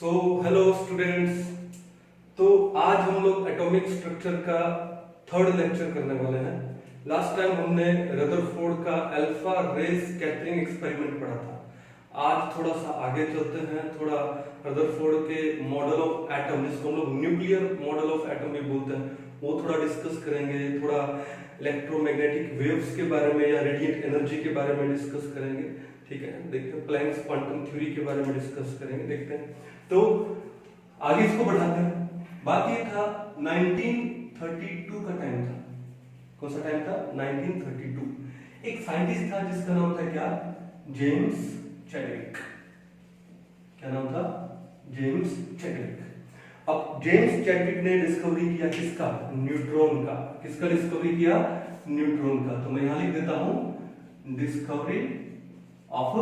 So hello students. तो आज हम लोग एटॉमिक स्ट्रक्चर का थर्ड लेक्चर करने वाले हैं। लास्ट टाइम हमने रदरफोर्ड का अल्फा रे स्कैटरिंग एक्सपेरिमेंट पढ़ा था। आज थोड़ा सा आगे चलते हैं, थोड़ा रदरफोर्ड के मॉडल ऑफ एटम, जिसको हम लोग न्यूक्लियर मॉडल ऑफ एटम भी बोलते हैं, वो थोड़ा डिस्कस करेंगे। थोड़ा इलेक्ट्रोमैग्नेटिक वेव्स के बारे में या रेडिएंट एनर्जी के बारे में डिस्कस करेंगे। ठीक है, देखते हैं प्लैंक्स क्वांटम थ्योरी के बारे में डिस्कस करेंगे, देखते हैं। तो आगे इसको बढ़ाते हैं। बात ये था 1932 का टाइम था। कौन सा टाइम था? 1932। एक साइंटिस्ट था जिसका नाम था क्या? James Chadwick. क्या नाम था? James Chadwick. अब जेम्स चैडविक ने डिस्कवरी किया किसका? न्यूट्रॉन का। किसका डिस्कवरी किया? न्यूट्रॉन का। तो मैं यहां लिख देता हूं डिस्कवरी ऑफ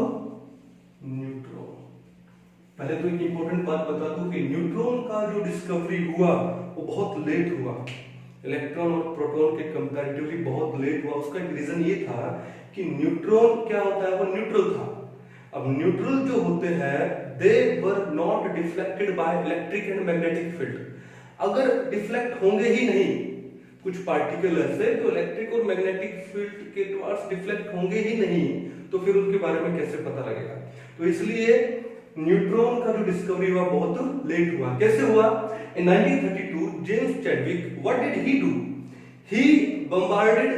न्यूट्रॉन। पहले तो एक इंपॉर्टेंट बात बता दूं कि न्यूट्रॉन का जो डिस्कवरी हुआ वो बहुत लेट हुआ। इलेक्ट्रॉन और प्रोटॉन के कंपैरेटिवली बहुत लेट हुआ। उसका एक रीजन ये था कि न्यूट्रॉन क्या होता है, वो न्यूट्रल था। अब न्यूट्रल जो होते हैं they were not deflected by electric and magnetic field. अगर डिफ्लेक्ट होंगे ही नहीं, कुछ पार्टिकल ऐसे जो इलेक्ट्रिक और मैग्नेटिक फील्ड के टुवर्ड्स डिफ्लेक्ट होंगे ही नहीं, तो फिर उनके बारे में कैसे पता लगेगा? तो इसलिए न्यूट्रॉन का जो डिस्कवरी हुआ बहुत लेट हुआ। कैसे हुआ? इन 1932 James Chadwick what did he do? He bombarded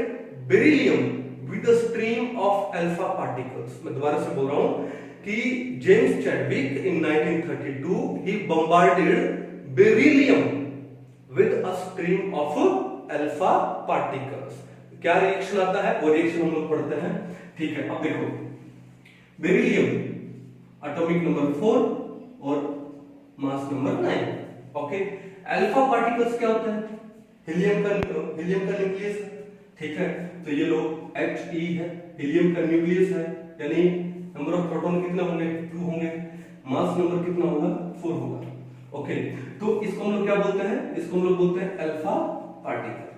beryllium with a stream of alpha particles. मैं दोबारा से बोल रहा हूं कि James Chadwick in 1932 he bombarded beryllium with a stream of alpha particles. क्या रिएक्शन आता है वो रिएक्शन हम लोग पढ़ते हैं। ठीक है, अब देखो बेरिलियम एटॉमिक नंबर 4 और mass number 9। Okay, alpha particles क्या होते हैं? हीलियम का न्यूक्लियस। ठीक है, तो ये लोग He है, हीलियम का न्यूक्लियस है, यानी नंबर ऑफ प्रोटॉन कितने होंगे? 2 होंगे। मास नंबर कितना होगा? 4 होगा। ओके, तो इसको हम लोग क्या बोलते हैं? इसको हम लोग बोलते हैं alpha particle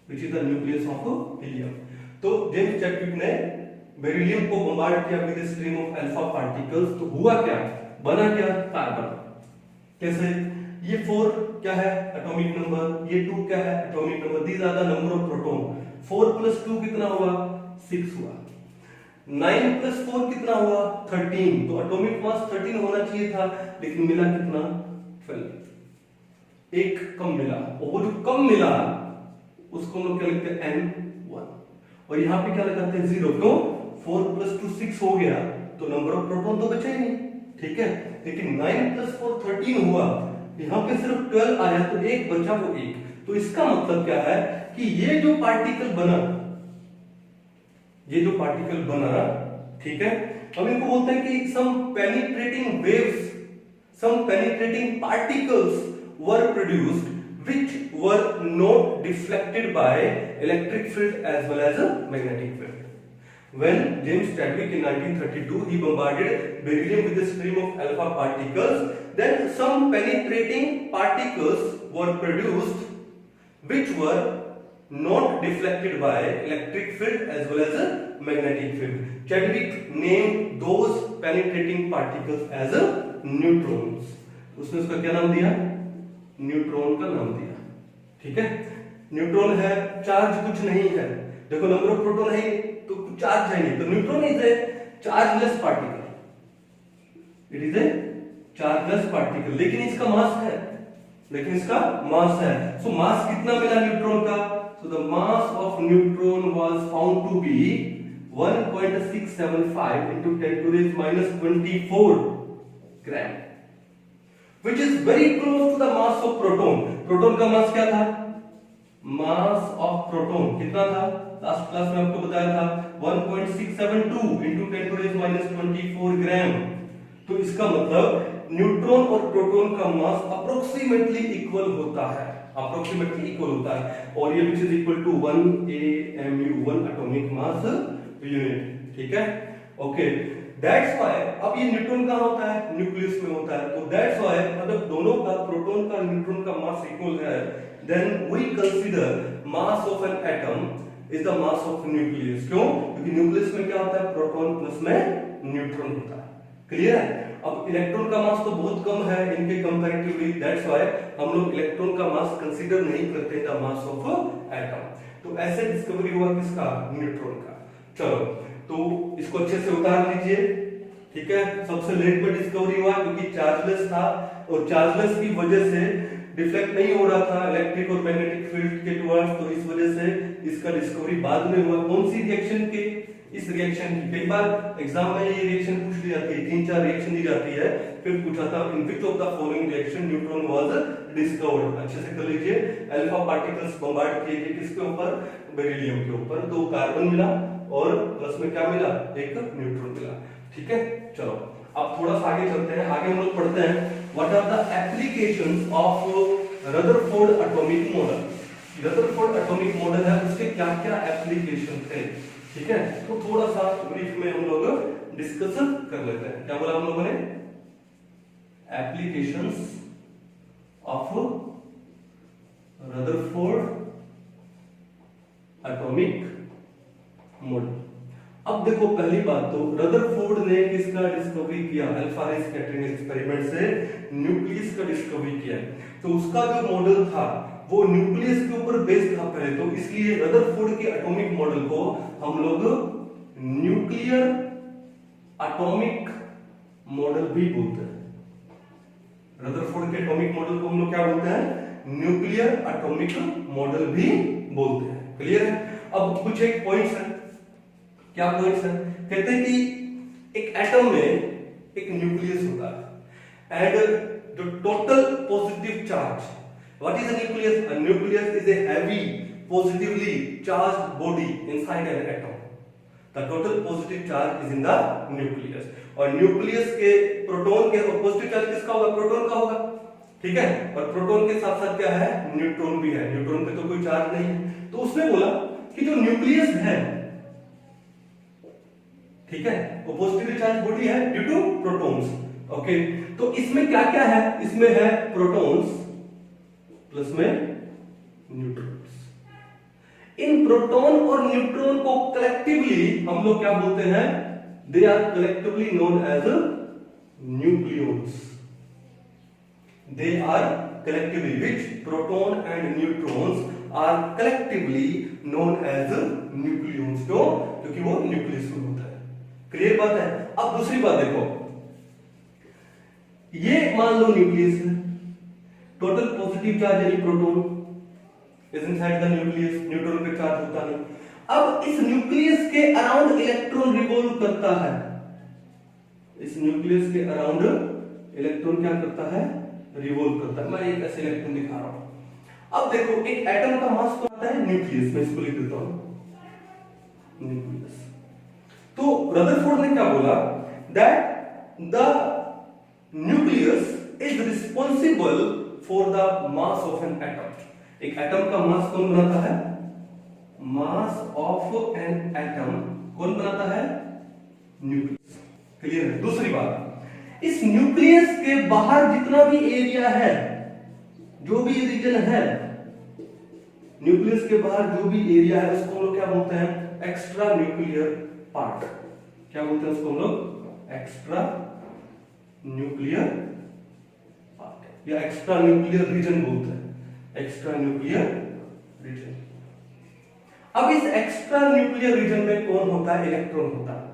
which is the nucleus of helium. तो जेम्स चैडविक ने बेरिलियम को बम्बार्ड किया with stream of alpha particles. तो हुआ क्या? बना क्या? कार्बन। कैसे? ये 4 क्या है? Atomic number. ये 2 क्या है? Atomic number. These are the number of proton. 4 + 2 कितना हुआ? 6 हुआ। 9 + 4 कितना हुआ? 13। तो एटॉमिक मास 13 होना चाहिए था, लेकिन मिला कितना? 12। एक कम मिला, और वो जो कम मिला उसको हम लोग क्या लिखते हैं? N1। और यहां पे क्या लगाते हैं? 0। क्यों? 4 + 2 6 हो गया, तो नंबर ऑफ प्रोटॉन तो बचे ही नहीं। ठीक है, लेकिन 9 + 4 13 हुआ, यहां पे सिर्फ 12 आया, तो एक बचा, वो 1। तो इसका मतलब क्या है कि ये जो पार्टिकल बना, ठीक है, हम इनको बोलते हैं कि some penetrating waves, some penetrating particles were produced which were not deflected by electric field as well as a magnetic field. When James Chadwick in 1932 he bombarded beryllium with a stream of alpha particles, then some penetrating particles were produced which were not deflected by electric field as well as a magnetic field. Chadwick named those penetrating particles as a neutrons. उसने उसका क्या नाम दिया? Neutron का नाम दिया। ठीक है, न्यूट्रॉन है, चार्ज कुछ नहीं है। देखो नंबर ऑफ प्रोटॉन है तो कुछ चार्ज है नहीं, तो neutron is a chargeless particle. It is a chargeless particle, लेकिन इसका मास है। सो मास कितना मिला न्यूट्रॉन का? So the mass of neutron was found to be 1.675 into 10⁻⁻24 gram, which is very close to the mass of proton. Proton का mass क्या था? Mass of proton कितना था? लास्ट क्लास में आपको बताया था 1.672 into 10⁻⁻24 ग्राम। तो इसका मतलब न्यूट्रॉन और प्रोटॉन का मास अप्रोक्सीमेटली इक्वल होता है, और ये which is equal to 1 AMU, 1 atomic mass unit. ठीक है, ओके, That's why अब ये न्यूट्रॉन कहाँ होता है? न्यूक्लियस में होता है। तो that's why मतलब दोनों का, प्रोटॉन का न्यूट्रॉन का मास इक्वल है, then we consider mass of an atom is the mass of nucleus। क्यों? क्योंकि न्यूक्लियस में क्या होता है? प्रोटॉन प्लस में न्यूट्रॉन होता है। क्लियर है? अब इलेक्ट्रॉन का मास तो बहुत कम है इनके कंपैरेटिवली, दैट्स व्हाई हम लोग इलेक्ट्रॉन का मास कंसीडर नहीं करते द मास ऑफ एटम। तो ऐसे डिस्कवरी हुआ किसका? न्यूट्रॉन का। चलो तो इसको अच्छे से उतार लीजिए, ठीक है। सबसे लेट में डिस्कवरी हुआ क्योंकि चार्जलेस था, और चार्जलेस की वजह से डिफ्लेक्ट नहीं हो रहा था इलेक्ट्रिक और मैग्नेटिक फील्ड के टुवर्ड्स, तो इस वजह से इसका डिस्कवरी बाद में हुआ। कौन सी रिएक्शन के? इस रिएक्शन की। कई बार एग्जाम में ये रिएक्शन पूछ ली जाती है, 3-4 रिएक्शन दी जाती है, फिर पूछा था in which of the following reaction neutron was discovered. अच्छे से कर लीजिए। अल्फा पार्टिकल्स बम्बार्ड किए गए किसके ऊपर? बेरिलियम के ऊपर, तो कार्बन मिला और प्लस में क्या मिला? एक न्यूट्रॉन मिला, ठीक है। चलो अब थोड़ा सा आगे चलते हैं। आगे हम लोग पढ़ते हैं what are the applications of Rutherford atomic model. Rutherford atomic model है, उसके क्या क्या एप्लीकेशन थे, ठीक है। तो थोड़ा सा ब्रीफ में हम लोग डिस्कस कर लेते हैं। क्या बोला हम लोगों ने? Applications of Rutherford atomic model. अब देखो पहली बात तो रदरफोर्ड ने किसका डिस्कवरी किया? अल्फा रे स्कैटरिंग एक्सपेरिमेंट से न्यूक्लियस का डिस्कवरी किया। तो उसका जो मॉडल था वो न्यूक्लियस के ऊपर बेस्ड था पहले, तो इसलिए रदरफोर्ड के एटॉमिक मॉडल को हम लोग न्यूक्लियर एटॉमिक मॉडल भी बोलते हैं। रदरफोर्ड के एटॉमिक मॉडल को हम लोग क्या बोलते हैं? न्यूक्लियर एटॉमिक मॉडल भी बोलते हैं। क्लियर है? अब कुछ एक पॉइंट्स हैं। क्या पॉइंट्स हैं? कहते हैं कि एक एटम में एक न्यूक्लियस होता है and the total positive charge, what is a nucleus? A nucleus is a heavy positively charged body inside an atom. The total positive charge is in the nucleus, और न्यूक्लियस के proton के और positive charge किसका होगा? Proton का होगा, ठीक है। और प्रोटॉन के साथ साथ क्या है? न्यूट्रॉन भी है। न्यूट्रॉन पे तो कोई चार्ज नहीं है, तो उसने बोला कि जो न्यूक्लियस है, ठीक है, वो पॉजिटिवली चार्ज बॉडी है ड्यू टू प्रोटॉन्स। ओके, तो इसमें क्या क्या है? इसमें है प्रोटॉन्स प्लस में न्यूट्रॉन्स। इन प्रोटॉन और न्यूट्रॉन को कलेक्टिवली हम लोग क्या बोलते हैं? They are collectively known as nucleons. They are collectively, which proton and neutrons are collectively known as nucleons। क्यों? क्योंकि वो न्यूक्लियस में होता है। क्लियर बात है? अब दूसरी बात देखो, ये मान लो न्यूक्लियस है, टोटल पॉजिटिव चार्ज यानी proton is inside the nucleus, neutron पे चार्ज होता नहीं। अब इस न्यूक्लियस के अराउंड इलेक्ट्रॉन रिवॉल्व करता है। इस न्यूक्लियस के अराउंड इलेक्ट्रॉन क्या करता है? रिवॉल्व करता है। मैं एक ऐसे इलेक्ट्रॉन दिखा रहा हूं। अब देखो एक एटम का मास तो आता है न्यूक्लियस में, इसको लिख देता हूं न्यूक्लियस। तो रदरफोर्ड ने क्या बोला? That the nucleus is responsible for the mass of an atom. एक एटम का मास कौन बनाता है? मास ऑफ एन एटम कौन बनाता है? न्यूक्लियस। क्लियर है? दूसरी बात, इस न्यूक्लियस के बाहर जितना भी एरिया है, जो भी रीजन है, न्यूक्लियस के बाहर जो भी एरिया है उसको हम लोग क्या बोलते हैं? Extra nuclear part. क्या बोलते हैं उसको हम लोग? एक्स्ट्रा न्यूक्लियर पार्ट या एक्स्ट्रा न्यूक्लियर रीजन बोलते हैं। Extra nuclear region. अब इस एक्स्ट्रा न्यूक्लियर रीजन में कौन होता है? इलेक्ट्रॉन होता है।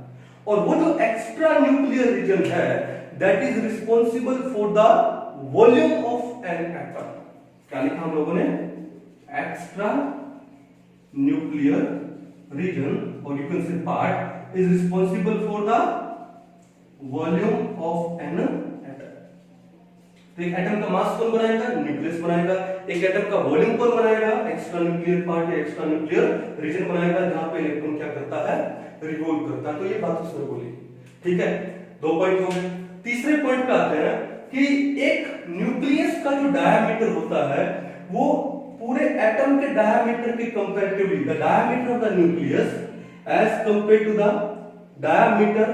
और वो जो एक्स्ट्रा न्यूक्लियर रीजन है that is responsible for the volume of an atom। क्या लिखा हम लोगों ने? एक्स्ट्रा न्यूक्लियर रीजन और you can say part is responsible for the volume of an atom। तो एक एटम का मास कौन बनाएगा? न्यूक्लियस बनाएगा। एक एटम का वॉल्यूम कौन बनाएगा? एक्स्ट्रा न्यूक्लियर पार्ट या एक्स्ट्रा न्यूक्लियर रीजन बनाएगा, जहां पे इलेक्ट्रॉन क्या करता है? रिवॉल्व करता है। तो ये बात उसने बोली, ठीक है। 2 पॉइंट हो गए। तीसरे पॉइंट पे आते हैं कि एक न्यूक्लियस का जो डायामीटर होता है वो पूरे एटम के डायामीटर के comparatively, the diameter of the nucleus as compare to the diameter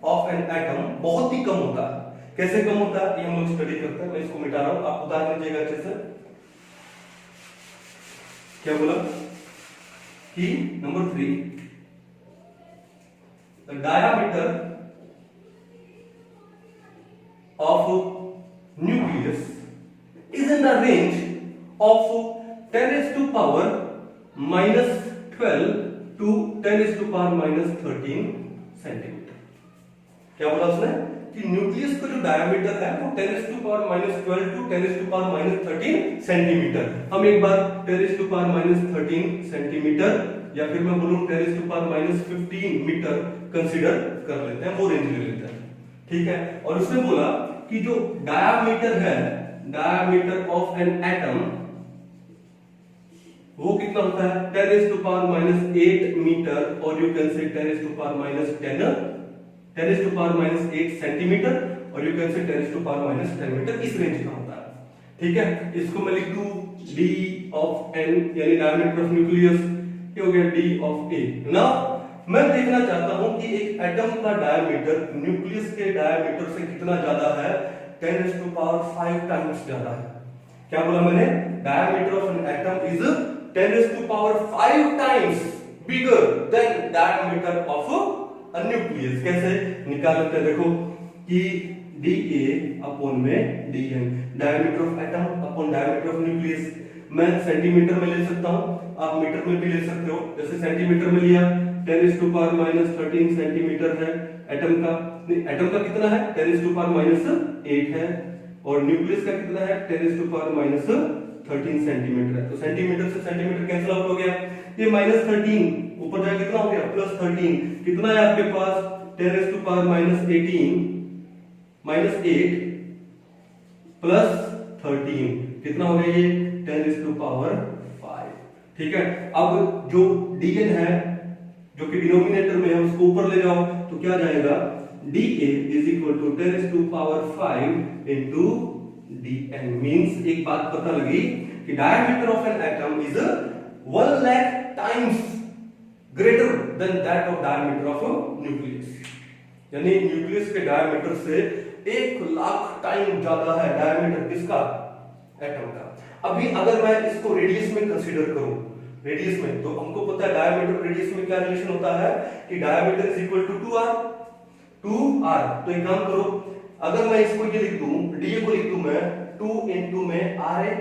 of an atom बहुत ही कम होता है। कैसे कम होता है ये हम लोग स्टडी करते हैं। मैं इसको मिटा रहा हूं, आप उतार लीजिएगा अच्छे से। क्या बोला कि number 3, the diameter of nucleus is in the range of 10 raised to power minus 12 to 10 raised to power minus 13 centimetre. क्या बोला उसने कि न्यूक्लियस का जो डायमीटर है वो 10 raised to power minus 12 to 10 raised to power minus 13 centimetre. हम एक बार 10 raised to power minus 13 centimetre या फिर मैं बोलूं 10 raised to power minus 15 metre consider कर लेते हैं, वो रेंज ले लेते हैं, ठीक है। और उसने बोला कि जो डायमीटर है, डायमीटर ऑफ एन एटम वो कितना होता है 10 raised to power minus 8 metre, और you can say 10 raised to power minus 10 raised to power minus 8 centimetre, और you can say 10 raised to power minus 10 metre, इस रेंज का होता है, ठीक है। इसको मैं लिख दूं d of n यानी डायमीटर ऑफ न्यूक्लियस, ये हो गया d of a। ना मैं देखना चाहता हूं कि एक एटम का डायमीटर न्यूक्लियस के डायमीटर से कितना ज्यादा है, 10 raised to power 5 टाइम्स ज्यादा है। क्या बोला मैंने, diameter of an atom is 10 raised to power 5 times bigger than diameter of a nucleus। कैसे निकाल लेते हैं, देखो कि dA अपॉन में dN, diameter of atom upon diameter of nucleus. मैं सेंटीमीटर में ले सकता हूं, आप मीटर में भी ले सकते हो। जैसे सेंटीमीटर में लिया 10 raised to power minus 13 centimetre है एटम का, एटम का कितना है 10 raised to power minus 8 है, और न्यूक्लियस का कितना है 10 raised to power minus 13 centimetre है। तो सेंटीमीटर से सेंटीमीटर कैंसिल आउट हो गया, ये माइनस 13 ऊपर जाके कितना हो गया प्लस 13, कितना है आपके पास 10 raised to power minus 18 minus 8 plus 13, कितना हो गया ये 10 raised to power 5, ठीक है। अब जो dn है जो कि डिनोमिनेटर में है उसको ऊपर ले जाओ तो क्या जाएगा, dA is equal to 10 raised to power 5 into dn। Means एक बात पता लगी कि diameter of an atom is 1 lakh times greater than that of diameter of nucleus, यानी न्यूक्लियस के डायमीटर से 1 लाख टाइम ज्यादा है डायमीटर किसका, एटम का। अभी अगर मैं इसको रेडियस में कंसीडर करूं, रेडियस में, तो हमको पता है डायमीटर रेडियस में क्या रिलेशन होता है कि diameter is equal to 2r। तो एक काम करो, अगर मैं इसको ये लिख दूं, dA को लिख दूं मैं 2 into में RA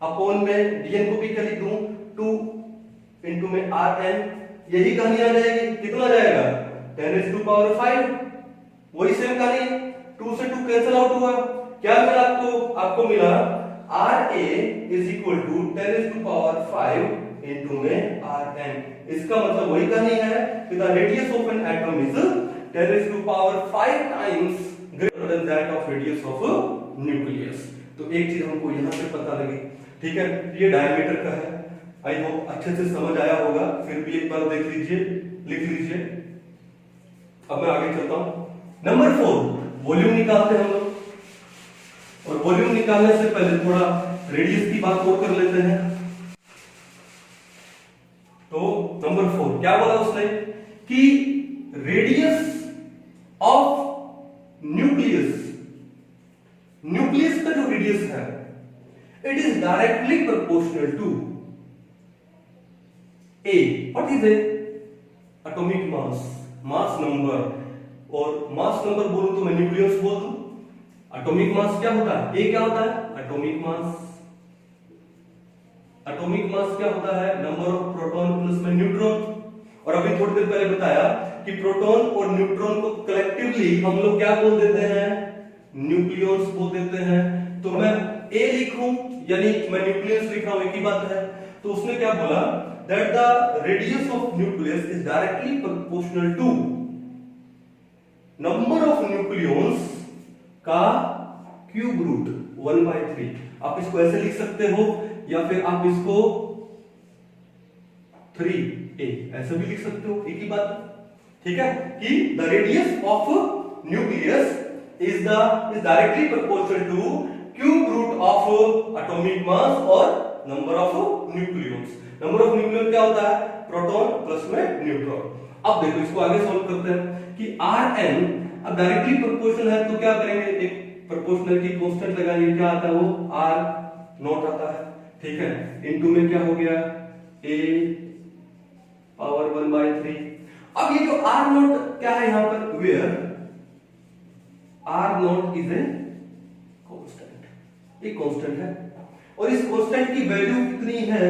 अपॉन में dN को भी क्या लिख दूं 2 into में RN, यही कहानी आ जाएगी, कितना जाएगा 10 raised to power 5, वही सेम कहानी, 2 से 2 कैंसिल आउट हुआ, क्या मिला आपको मिला RA is equal to 10 raised to power 5 into में RN। इसका मतलब वही कहानी है कि the radius of an atom is 10 raised to power 5 times greater than that of radius of a nucleus। तो एक चीज हमको यहां से पता लगी, ठीक है। ये डायमीटर का है, आई होप अच्छे से समझ आया होगा, फिर भी एक बार देख लीजिए, लिख लीजिए। अब मैं आगे चलता हूं, नंबर 4 वॉल्यूम निकालते हैं हम लोग, और वॉल्यूम निकालने से पहले थोड़ा रेडियस की बात और कर लेते हैं। तो नंबर 4 क्या बोला उसने कि रेडियस ऑफ न्यूक्लियस, न्यूक्लियस का जो रेडियस है it is directly proportional to a, what is a atomic mass, mass number, और मास नंबर बोलूं तो मैं न्यूक्लियस बोल दूं, एटॉमिक मास क्या होता है, ए क्या होता है एटॉमिक मास, एटॉमिक मास क्या होता है नंबर ऑफ प्रोटॉन प्लस में न्यूट्रॉन। और अभी थोड़ी देर पहले बताया कि प्रोटॉन और न्यूट्रॉन को कलेक्टिवली हम लोग क्या बोल देते हैं, न्यूक्लियस बोल देते हैं। तो मैं ए लिखूं यानी मैं न्यूक्लियस लिख रहा हूं, एक ही बात है। तो उसने क्या बोला that the radius of nucleus is directly proportional to number of nucleons का क्यूब रूट 1/3। आप इसको ऐसे लिख सकते हो या फिर आप इसको 3a ऐसे भी लिख सकते हो, एक ही बात, ठीक है, कि the radius of nucleus is directly proportional to cube root of atomic mass और number of nucleons. Number of nucleon क्या होता है प्रोटॉन प्लस में न्यूट्रॉन। अब देखो इसको आगे सॉल्व करते हैं कि Rn अब डायरेक्टली प्रोपोर्शनल है तो क्या करेंगे, एक प्रोपोर्शनलिटी कांस्टेंट लगाएंगे, क्या आता है वो R नॉट आता है, ठीक है, इनटू में क्या हो गया a पावर 1/3। अब ये जो R नॉट क्या है यहां पर, where r naught is a constant, एक कांस्टेंट है और इस कांस्टेंट की वैल्यू कितनी है,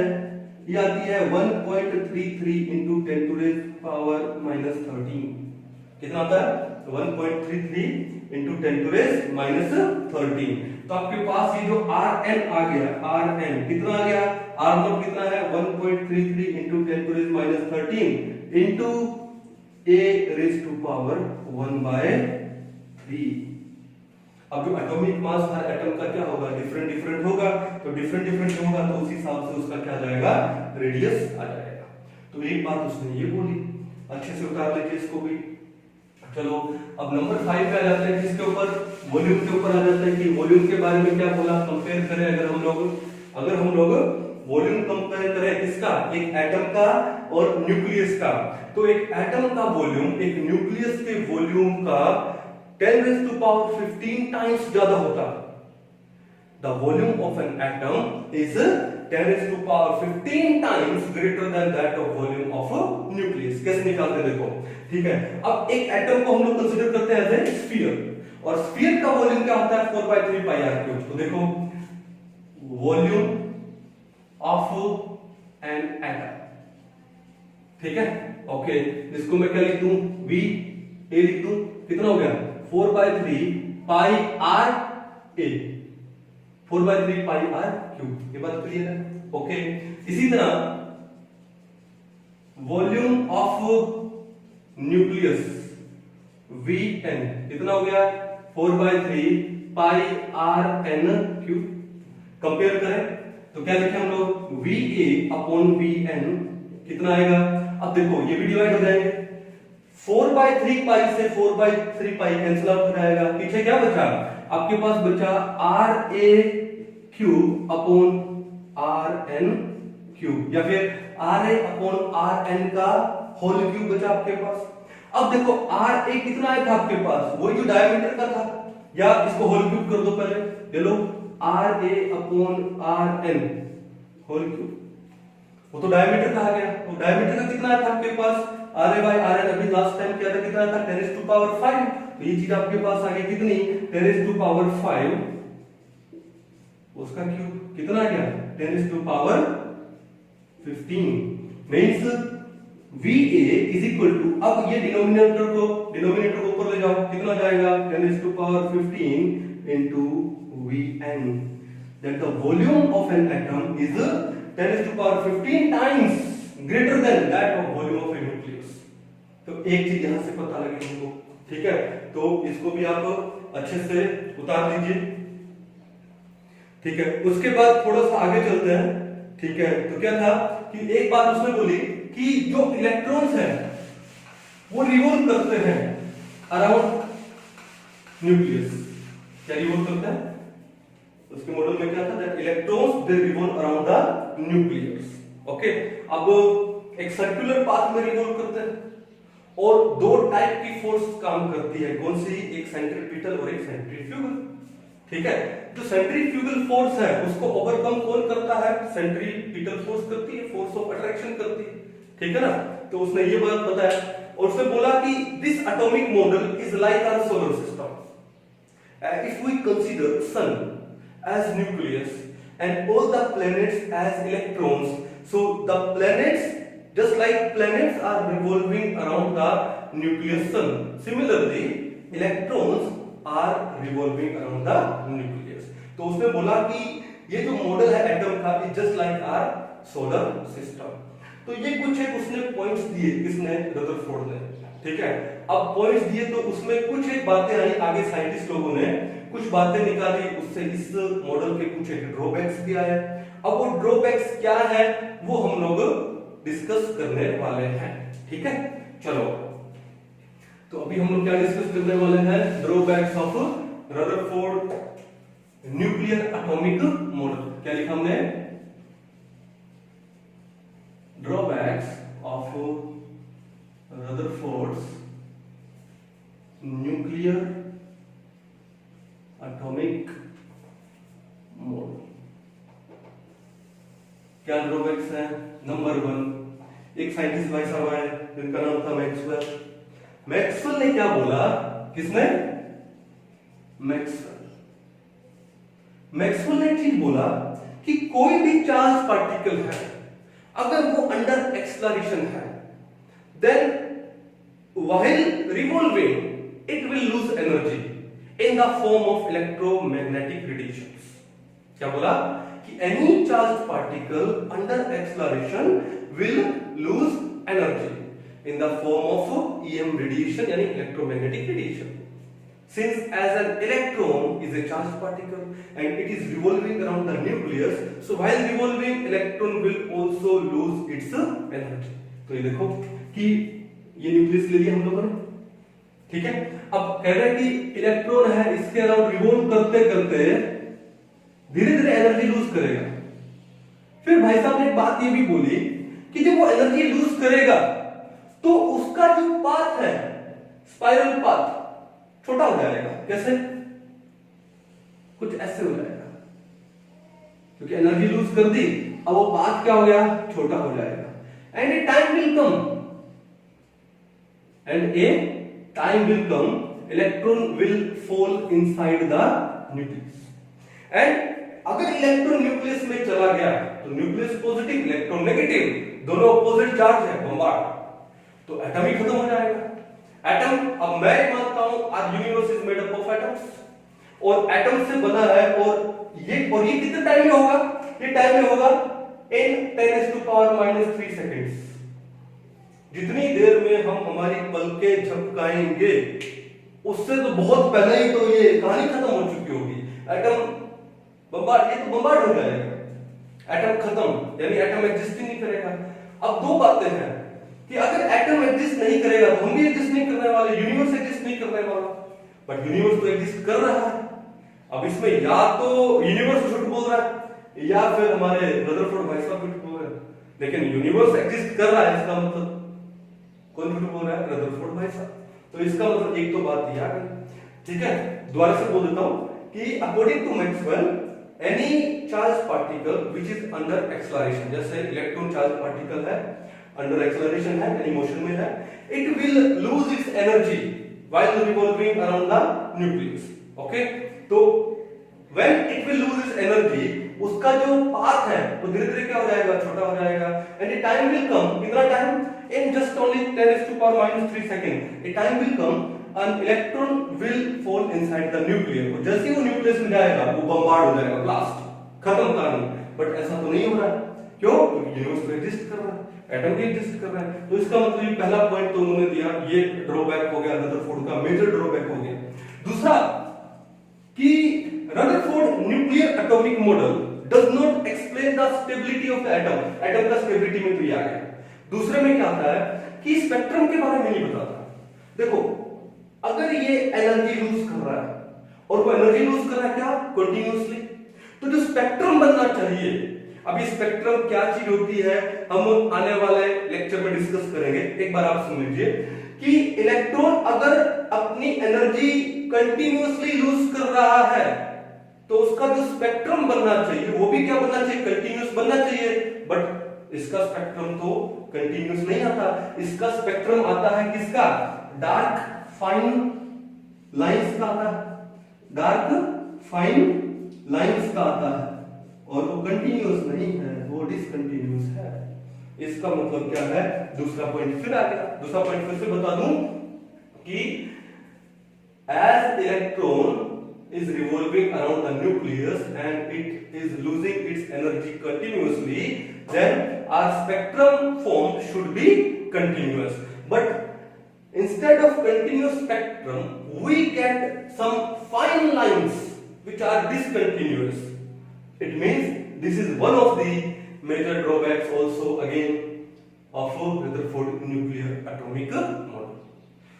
ये आती है 1.33 into 10 to the power minus 13। कितना आता है 1.33 into 10 to the minus 13। तो आपके पास ये जो Rn आ गया, Rn कितना आ गया, R नॉट कितना है 1.33 into 10 to the minus 13 into a raised to power 1/3। अब जो एटॉमिक मास हर एटम का क्या होगा, डिफरेंट डिफरेंट होगा, तो डिफरेंट डिफरेंट होगा तो उस हिसाब से उसका क्या जाएगा, रेडियस आ जाएगा। तो एक बात उसने ये बोली, अच्छे से उतार लेके इसको भी। चलो अब नंबर 5 पे आ जाते हैं, किसके ऊपर, वॉल्यूम के ऊपर आ जाते हैं कि वॉल्यूम के बारे में क्या बोला, कंपेयर करें अगर हम लोग वॉल्यूम कंपेयर करें किसका, एक एटम का और न्यूक्लियस का, तो एक एटम का वॉल्यूम एक न्यूक्लियस के वॉल्यूम का 10 raised to power 15 times ज्यादा होता है। The volume of an atom is 10 raised to power 15 times greater than that of volume of a nucleus। कैसे निकालते हैं देखो, ठीक है। अब एक एटम को हम लोग कंसीडर करते हैं एज ए स्फीयर और स्फीयर का वॉल्यूम क्या होता है 4/3 पाई आर क्यूब। तो देखो वॉल्यूम ऑफ एन एटम, ठीक है, ओके। इसको मैं क्या लिख दूं, V A लिख दूं, कितना हो गया 4/3 pi r a, 4/3 pi r cube. ये बात क्लियर है, ओके। इसी तरह वॉल्यूम ऑफ न्यूक्लियस Vn कितना हो गया 4/3 pi are N cube. Compare करें तो क्या लिखे हम लोग Va/Vn कितना आएगा, अब देखो ये भी डिवाइड हो जाएंगे, 4/3 पाई से 4/3 पाई कैंसिल आउट हो जाएगा, पीछे क्या बचा, आपके पास बचा RA cube upon RN cube या फिर RA अपॉन RN का होल क्यूब बचा आपके पास। अब देखो RA कितना आया था आपके पास, वही जो डायमीटर का था, या इसको होल क्यूब कर दो पहले, ले लो RA upon RN whole cube, वो तो डायमीटर का आ गया। तो डायमीटर का कितना आया था आपके पास, RA/RN अभी लास्ट टाइम क्या था, कितना था 10 raised to power 5। तो ये चीज आपके पास आ गई कितनी 10 raised to power 5, उसका क्यूब कितना आ गया 10 raised to power 15। Means VA is equal to, अब ये डिनोमिनेटर को ऊपर ले जाओ, कितना जाएगा 10 raised to power 15 into Vn, that the volume of an atom is 10 raised to power 15 times greater than that of volume of a nucleus। तो एक चीज यहां से पता लगी हमको, ठीक है। तो इसको भी आप अच्छे से उतार लीजिए, ठीक है। उसके बाद थोड़ा सा आगे चलते हैं, ठीक है। तो क्या था कि एक बात उसने बोली कि जो इलेक्ट्रॉन्स हैं वो रिवॉल्व करते हैं अराउंड न्यूक्लियस। क्या रिवॉल्व करते हैं, उसके मॉडल में क्या था, that electrons they revolve around the nucleus, okay. अब एक सर्कुलर पाथ में रिवॉल्व करते हैं और दो टाइप की फोर्स काम करती है, कौन सी, एक सेंट्रीपिटल और एक सेंट्रीफ्यूगल, ठीक है। जो सेंट्रीफ्यूगल फोर्स है उसको ओवरकम कौन करता है, सेंट्रीपिटल फोर्स करती है, फोर्स ऑफ अट्रैक्शन करती है, ठीक है ना। तो उसने ये बात बताया और उसने बोला कि this atomic model is like our solar system, if we consider sun as nucleus and all the planets as electrons, so the planets, just like planets are revolving around the nucleus sun, similarly electrons are revolving around the nucleus। तो उसने बोला कि ये जो model है atom का is just like our solar system. तो ये कुछ एक उसने पॉइंट्स दिए, किसने, रदरफोर्ड ने, ठीक है। अब पॉइंट्स दिए तो उसमें कुछ एक बातें आई, आगे साइंटिस्ट लोगों ने कुछ बातें निकाली, उससे इस मॉडल के कुछ एक ड्रॉबैक्स भी आए। अब वो ड्रॉबैक्स क्या है वो हम लोग डिस्कस करने वाले हैं, ठीक है। चलो तो अभी हम लोग क्या डिस्कस करने वाले हैं, drawbacks of Rutherford nuclear atomic model. क्या लिखा हमने, drawbacks of Rutherford's nuclear atomic model. क्या ड्रॉबैक्स है, नंबर 1, एक साइंटिस्ट भाई साहब आए जिनका नाम था मैक्सवेल। मैक्सवेल ने क्या बोला, किसने, मैक्सवेल ने एक चीज बोला कि कोई भी चार्ज पार्टिकल है अगर वो अंडर एक्सलरेशन है, then while revolving it will lose energy in the form of electromagnetic radiations. क्या बोला कि any charge particle under acceleration will lose energy in the form of EM radiation यानी electromagnetic radiation. Since as an electron is a charged particle and it is revolving around the nucleus, so while revolving electron will also lose its energy. तो ये देखो कि ये nucleus ले लिया हम लोगों ने, ठीक है। अब कह रहे हैं कि इलेक्ट्रॉन है इसके अराउंड रिवॉल्व करते करते धीरे धीरे एनर्जी लूज करेगा। फिर भाई साहब ने एक बात ये भी बोली कि जब वो एनर्जी लूज करेगा तो उसका जो पाथ है स्पाइरल पाथ छोटा हो जाएगा। कैसे? कुछ ऐसे हो जाएगा, क्योंकि एनर्जी लूज कर दी, अब वो पाथ क्या हो गया? छोटा हो जाएगा। And a time will come electron will fall inside the nucleus. And अगर इलेक्ट्रॉन न्यूक्लियस में चला गया तो न्यूक्लियस पॉजिटिव इलेक्ट्रॉन नेगेटिव दोनों अपोजिट चार्ज है, बॉम्बार्ड, तो एटम ही खत्म हो जाएगा। एटम, अब मैं मानता हूं आज universe is made up of atoms और एटम से बना है, और ये कितने टाइम में होगा? ये टाइम में होगा in 10⁻³ सेकंड्स। जितनी देर में हम हमारी पलकें झपकाएंगे उससे तो बहुत पहले ही तो ये कहानी खत्म हो चुकी होगी। एटम बम्बार्ड, ये तो बम्बार्ड हो जाएगा, एटम खत्म, यानी एटम एग्जिस्ट ही नहीं करेगा। अब दो बातें हैं कि अगर एटम एग्जिस्ट नहीं करेगा तो हम भी एग्जिस्ट नहीं करने वाले, यूनिवर्स एग्जिस्ट नहीं करने वाला, बट यूनिवर्स तो एग्जिस्ट कर रहा है। अब इसमें या तो यूनिवर्स झूठ बोल रहा है या फिर हमारे रदरफोर्ड भाई साहब झूठ बोल रहे हैं, लेकिन यूनिवर्स एग्जिस्ट कर रहा है, इसका मतलब कौन झूठ बोल रहा है? रदरफोर्ड भाई साहब। तो इसका मतलब एक तो बात ये आ गई, ठीक है। दोबारा से बोल देता हूं कि according to Maxwell any charge particle which is under acceleration, जैसे इलेक्ट्रॉन चार्ज पार्टिकल है, अंडर एक्सेलरेशन है यानी मोशन में है, it will lose its energy while revolving around the nucleus. Okay, तो when it will lose its energy, उसका जो path है वो धीरे धीरे क्या हो जाएगा? छोटा हो जाएगा। And a time will come, कितना time? In just only 10⁻³ second a time will come an electron will fall inside the nucleus, और जैसे ही वो न्यूक्लियस में जाएगा वो बम्बार्ड हो जाएगा, ब्लास्ट, खत्म कहानी। बट ऐसा तो नहीं हो रहा है, क्यों? यूनिवर्स तो एग्जिस्ट कर रहा है, एटम भी एग्जिस्ट कर रहा है। तो इसका मतलब ये पहला पॉइंट तो उन्होंने दिया, ये ड्रॉबैक हो गया, रदरफोर्ड का मेजर ड्रॉबैक हो गया। दूसरा कि Rutherford nuclear atomic model does not explain the stability of the atom. Atom का स्टेबिलिटी में तो ये आ गया। दूसरे में क्या आता है कि स्पेक्ट्रम के बारे में नहीं बताता। देखो, अगर ये एनर्जी लूज कर रहा है और वो एनर्जी लूज कर रहा है क्या? कंटिन्यूअसली, तो जो स्पेक्ट्रम बनना चाहिए, अभी स्पेक्ट्रम क्या चीज होती है हम आने वाले लेक्चर में डिस्कस करेंगे। एक बार आप समझिए कि इलेक्ट्रॉन अगर अपनी एनर्जी कंटिन्यूअसली लूज कर रहा है तो उसका जो स्पेक्ट्रम बनना चाहिए वो भी क्या बनना चाहिए? कंटिन्यूअस बनना चाहिए। बट इसका स्पेक्ट्रम तो कंटिन्यूअस नहीं आता, इसका स्पेक्ट्रम आता है किसका? डार्क फाइन लाइंस का आता है, डार्क फाइन लाइंस का आता है, और वो कंटिन्यूअस नहीं है, वो डिसकंटिन्यूअस है। इसका मतलब क्या है? दूसरा पॉइंट फिर आ गया। दूसरा पॉइंट फिर से बता दूं कि as electron is revolving around the nucleus and it is losing its energy continuously, then our spectrum form should be continuous. But instead of continuous spectrum, we get some fine lines which are discontinuous. It means this is one of the major drawbacks also again of Rutherford nuclear atomic model.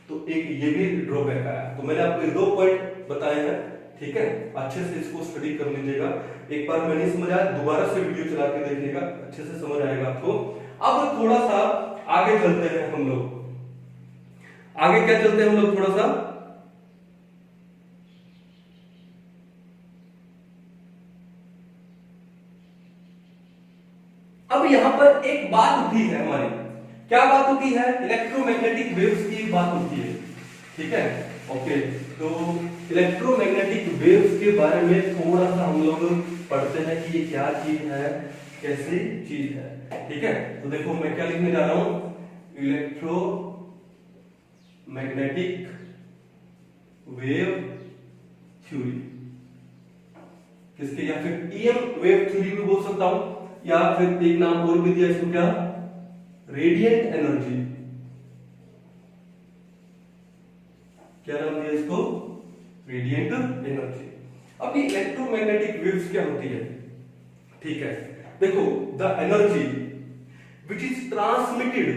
तो एक ये भी drawback आया। तो मैंने आपको दो point बताए हैं, ठीक है। अच्छे से इसको स्टडी कर लीजिएगा। एक बार में नहीं समझ आया दोबारा से वीडियो चला के देखिएगा, अच्छे से समझ आएगा आपको। अब थोड़ा सा आगे चलते हैं हम लोग। आगे क्या चलते हैं हम लोग? थोड़ा सा अब यहां पर एक बात उठी है हमारी, क्या बात होती है? इलेक्ट्रोमैग्नेटिक वेव्स की बात होती है, ठीक है। ओके, तो इलेक्ट्रोमैग्नेटिक वेव्स के बारे में थोड़ा सा हम लोग पढ़ते हैं कि ये क्या चीज है, कैसी चीज है। ठीक है, तो देखो मैं क्या लिखने जा रहा हूं, इलेक्ट्रोमैग्नेटिक वेव थ्योरी, किसके, या फिर ईएम वेव थ्योरी भी बोल सकता हूं, या फिर एक नाम और भी दिया इसको, क्या, रेडिएंट एनर्जी। क्या नाम दिया इसको, रेडिएंट एनर्जी। अब ये इलेक्ट्रोमैग्नेटिक वेव्स क्या होती है, ठीक है, देखो, the energy which is transmitted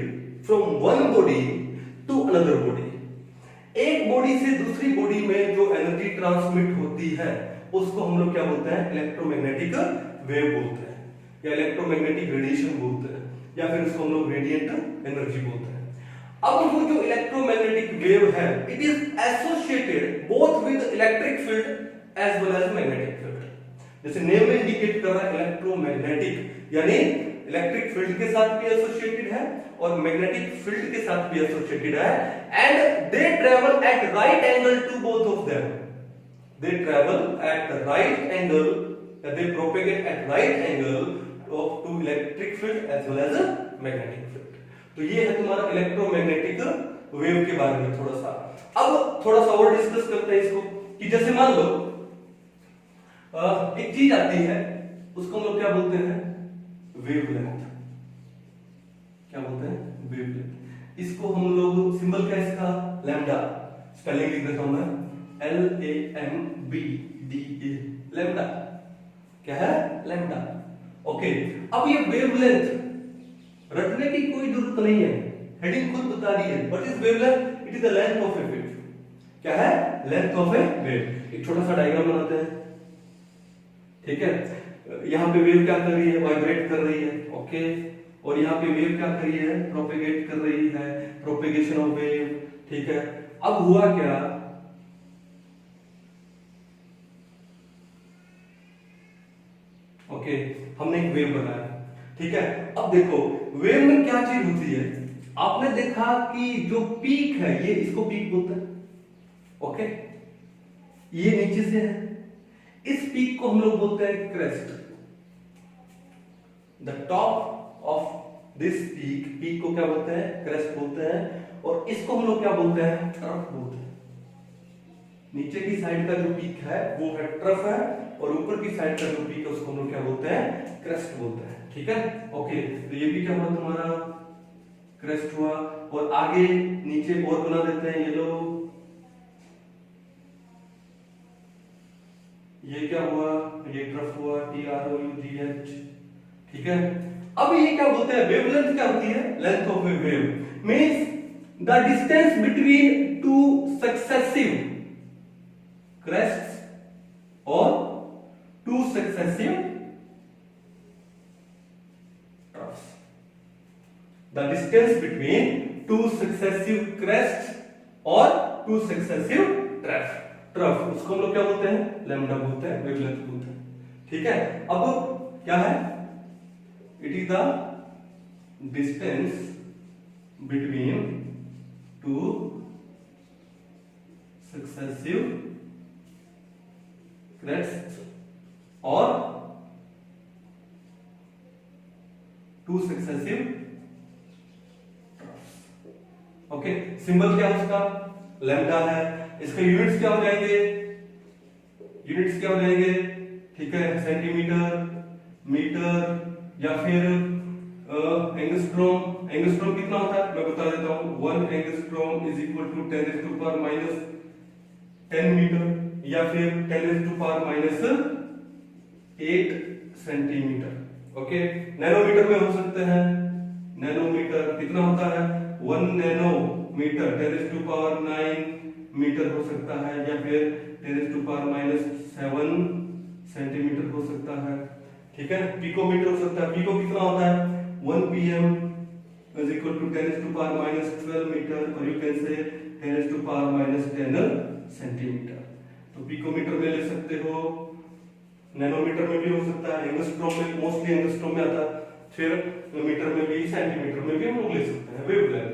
from one body to another body, एक बॉडी से दूसरी बॉडी में जो एनर्जी ट्रांसमिट होती है उसको हम लोग क्या बोलते हैं, इलेक्ट्रोमैग्नेटिक वेव बोलते हैं, या इलेक्ट्रोमैग्नेटिक रेडिएशन बोलते हैं, या फिर इसको हम लोग रेडिएंट एनर्जी बोलते हैं। अब वो जो इलेक्ट्रोमैग्नेटिक वेव है, it is associated both with electric field as well as magnetic field. जैसे नेम में इंडिकेट कर रहा है इलेक्ट्रोमैग्नेटिक, यानी इलेक्ट्रिक फील्ड के साथ भी एसोसिएटेड है और मैग्नेटिक फील्ड के साथ भी एसोसिएटेड है, and they travel at right angle to both of them. They travel at the right angle, they propagate at right angle to electric field as well as magnetic field. तो ये है तुम्हारा electromagnetic wave के बारे में थोड़ा सा। अब थोड़ा सा और डिस्कस करते हैं इसको, कि जैसे मान लो एक चीज आती है, उसको हम लोग क्या बोलते हैं, वेवलेंथ। क्या बोलते हैं, वेवलेंथ। इसको हम लोग सिंबल क्या है इसका, लैम्डा, स्पेलिंग लिख देता हूं मैं, LAMBDA, लैम्डा। क्या है, लैम्डा। ओके, अब ये वेवलेंथ रटने की कोई जरूरत नहीं है, हेडिंग खुद बता रही है, what is wavelength, it is the length of a wave. क्या है, लेंथ ऑफ ए वेव। एक छोटा सा डायग्राम बनाते हैं, ठीक है, यहां पे वेव क्या कर रही है, वाइब्रेट कर रही है, ओके, और यहां पे वेव क्या कर रही है, प्रोपेगेट कर रही है, प्रोपेगेशन ऑफ वेव, ठीक है। अब हुआ क्या, ओके, हमने एक वेव बनाया, ठीक है। अब देखो वेव में क्या चीज होती है, आपने देखा कि जो पीक है, ये इसको पीक बोलते हैं, ओके, ये नीचे से है, इस पीक को हम लोग बोलते हैं crest. The top of this peak, peak को क्या बोलते हैं, क्रेस्ट बोलते हैं, और इसको हम लोग क्या बोलते हैं, ट्रफ बोलते हैं। नीचे की साइड का जो पीक है वो है ट्रफ है, और ऊपर की साइड का जो पीक है उसको हम लोग क्या बोलते हैं, क्रेस्ट बोलते हैं, ठीक है। ओके, तो ये भी क्या हुआ तुम्हारा, क्रेस्ट हुआ, और आगे नीचे और बना देते हैं, ये लो, ये क्या हुआ, ये ट्रफ हुआ, TROUGH, ठीक है। अब ये क्या बोलते हैं, वेवलेंथ क्या होती है, length of a wave means the distance between two successive crests or two successive troughs. The distance between two successive crests or two successive troughs. उसको हम लोग क्या बोलते हैं, लैम्डा बोलते हैं, वेवलेंथ बोलते हैं, ठीक है। अब क्या है, it is the distance between two successive crests और two successive troughs। Okay, symbol क्या है उसका, लैम्डा है, इसके यूनिट्स क्या हो जाएंगे, यूनिट्स क्या हो जाएंगे, ठीक है, सेंटीमीटर, मीटर, या फिर एंगस्ट्रॉम। एंगस्ट्रॉम कितना होता है मैं बता देता हूं, 1 angstrom is equal to 10⁻⁻10 metre, या फिर 10⁻⁸ सेंटीमीटर। ओके, नैनोमीटर में हो सकते हैं, नैनोमीटर कितना होता है, 1 नैनोमीटर 10⁹ मीटर हो सकता है, या फिर 10⁻⁷ सेंटीमीटर हो सकता है, ठीक है। पिकोमीटर हो सकता है, पिको कितना होता है, 1 pm is equal to 10⁻12 metre, और यू कैन से 10⁻10 सेंटीमीटर। तो पिकोमीटर में ले सकते हो, नैनोमीटर में भी हो सकता है, एंगस्ट्रॉम में, मोस्टली एंगस्ट्रॉम में आता है, फिर मीटर में भी, सेंटीमीटर में भी हम लोग ले सकते हैं वेवलेंथ।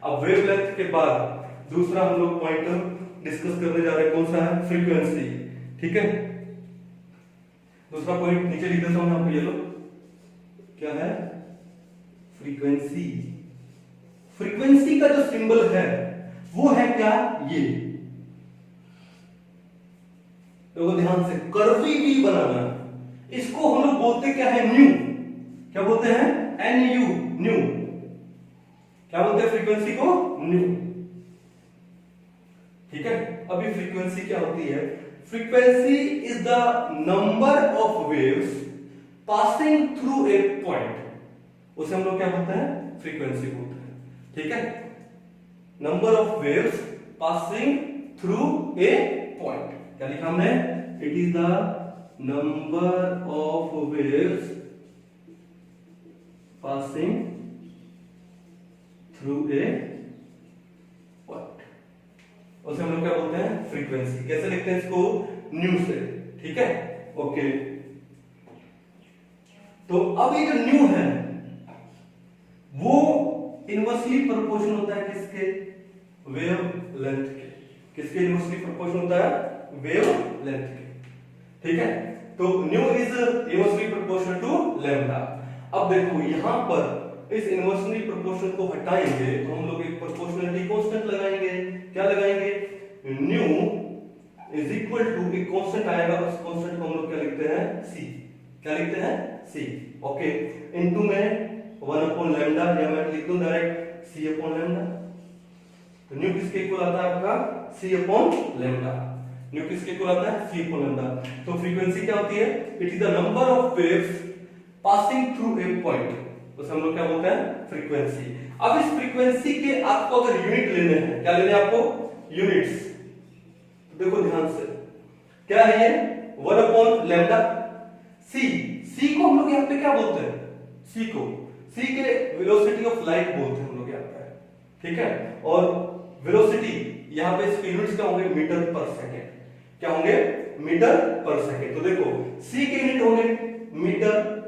अब वेवलेंथ के बाद दूसरा हम लोग पॉइंट डिस्कस करने जा रहे हैं, कौन सा है, फ्रीक्वेंसी। ठीक है, दूसरा पॉइंट नीचे लिख देता हूं यहां पे, ये लो क्या है, फ्रीक्वेंसी। फ्रीक्वेंसी का जो सिंबल है वो है क्या, ये देखो ध्यान से, कर्वी वी बनाना, इसको हम लोग बोलते क्या है, न्यू। क्या बोलते हैं, NU, न्यू। क्या बोलते हैं फ्रीक्वेंसी को, न्यू। ठीक है, अभी फ्रीक्वेंसी क्या होती है, frequency is the number of waves passing through a point, उसे हम लोग क्या बोलते हैं, फ्रीक्वेंसी बोलते हैं। ठीक है, number of waves passing through a point, क्या लिखा हमने, it is the number of waves passing through a point, उसे हम लोग क्या बोलते हैं, फ्रीक्वेंसी। कैसे लिखते हैं इसको, न्यू से। ठीक है, ओके। तो अब ये जो न्यू है वो इनवर्सली प्रोपोर्शनल होता है किसके, वेव लेंथ के। किसके इनवर्सली प्रोपोर्शनल होता है, वेव लेंथ के। ठीक है, तो nu is inversely proportional to lambda. अब देखो यहां पर इस इनवर्सली प्रोपोर्शनल को हटाएंगे तो हम लोग एक प्रोपोर्शनलिटी कांस्टेंट लगाएंगे। क्या लगाएंगे, न्यू इज इक्वल टू, एक कांस्टेंट आएगा, उस कांस्टेंट को हम लोग क्या लिखते हैं, सी। क्या लिखते हैं, सी। ओके, इनटू में 1 अपॉन लैम्डा, या मैं लिख दूं डायरेक्ट सी अपॉन लैम्डा। तो न्यू किसके इक्वल आता है आपका, सी अपॉन लैम्डा। न्यू किसके इक्वल आता है, सी अपॉन लैम्डा। तो फ्रीक्वेंसी क्या होती है, it is the number of waves passing through a point, उसे हम लोग क्या बोलते हैं, फ्रीक्वेंसी। अब इस फ्रीक्वेंसी के आपको अगर यूनिट लेने हैं, क्या लेने हैं आपको, यूनिट्स। तो देखो ध्यान से, क्या है ये, 1 अपॉन लैम्डा। सी को हम लोग यहाँ पे क्या बोलते हैं, सी के वेलोसिटी ऑफ लाइट बोलते हैं हम लोग यहाँ पे। ठीक है, और वेलोसिटी यहाँ पे इसके यूनिट्स क्या होंगे, मीटर पर सेकेंड। क्या होंगे, मीटर पर सेकेंड। तो देखो सी के यूनिट होंगे मीटर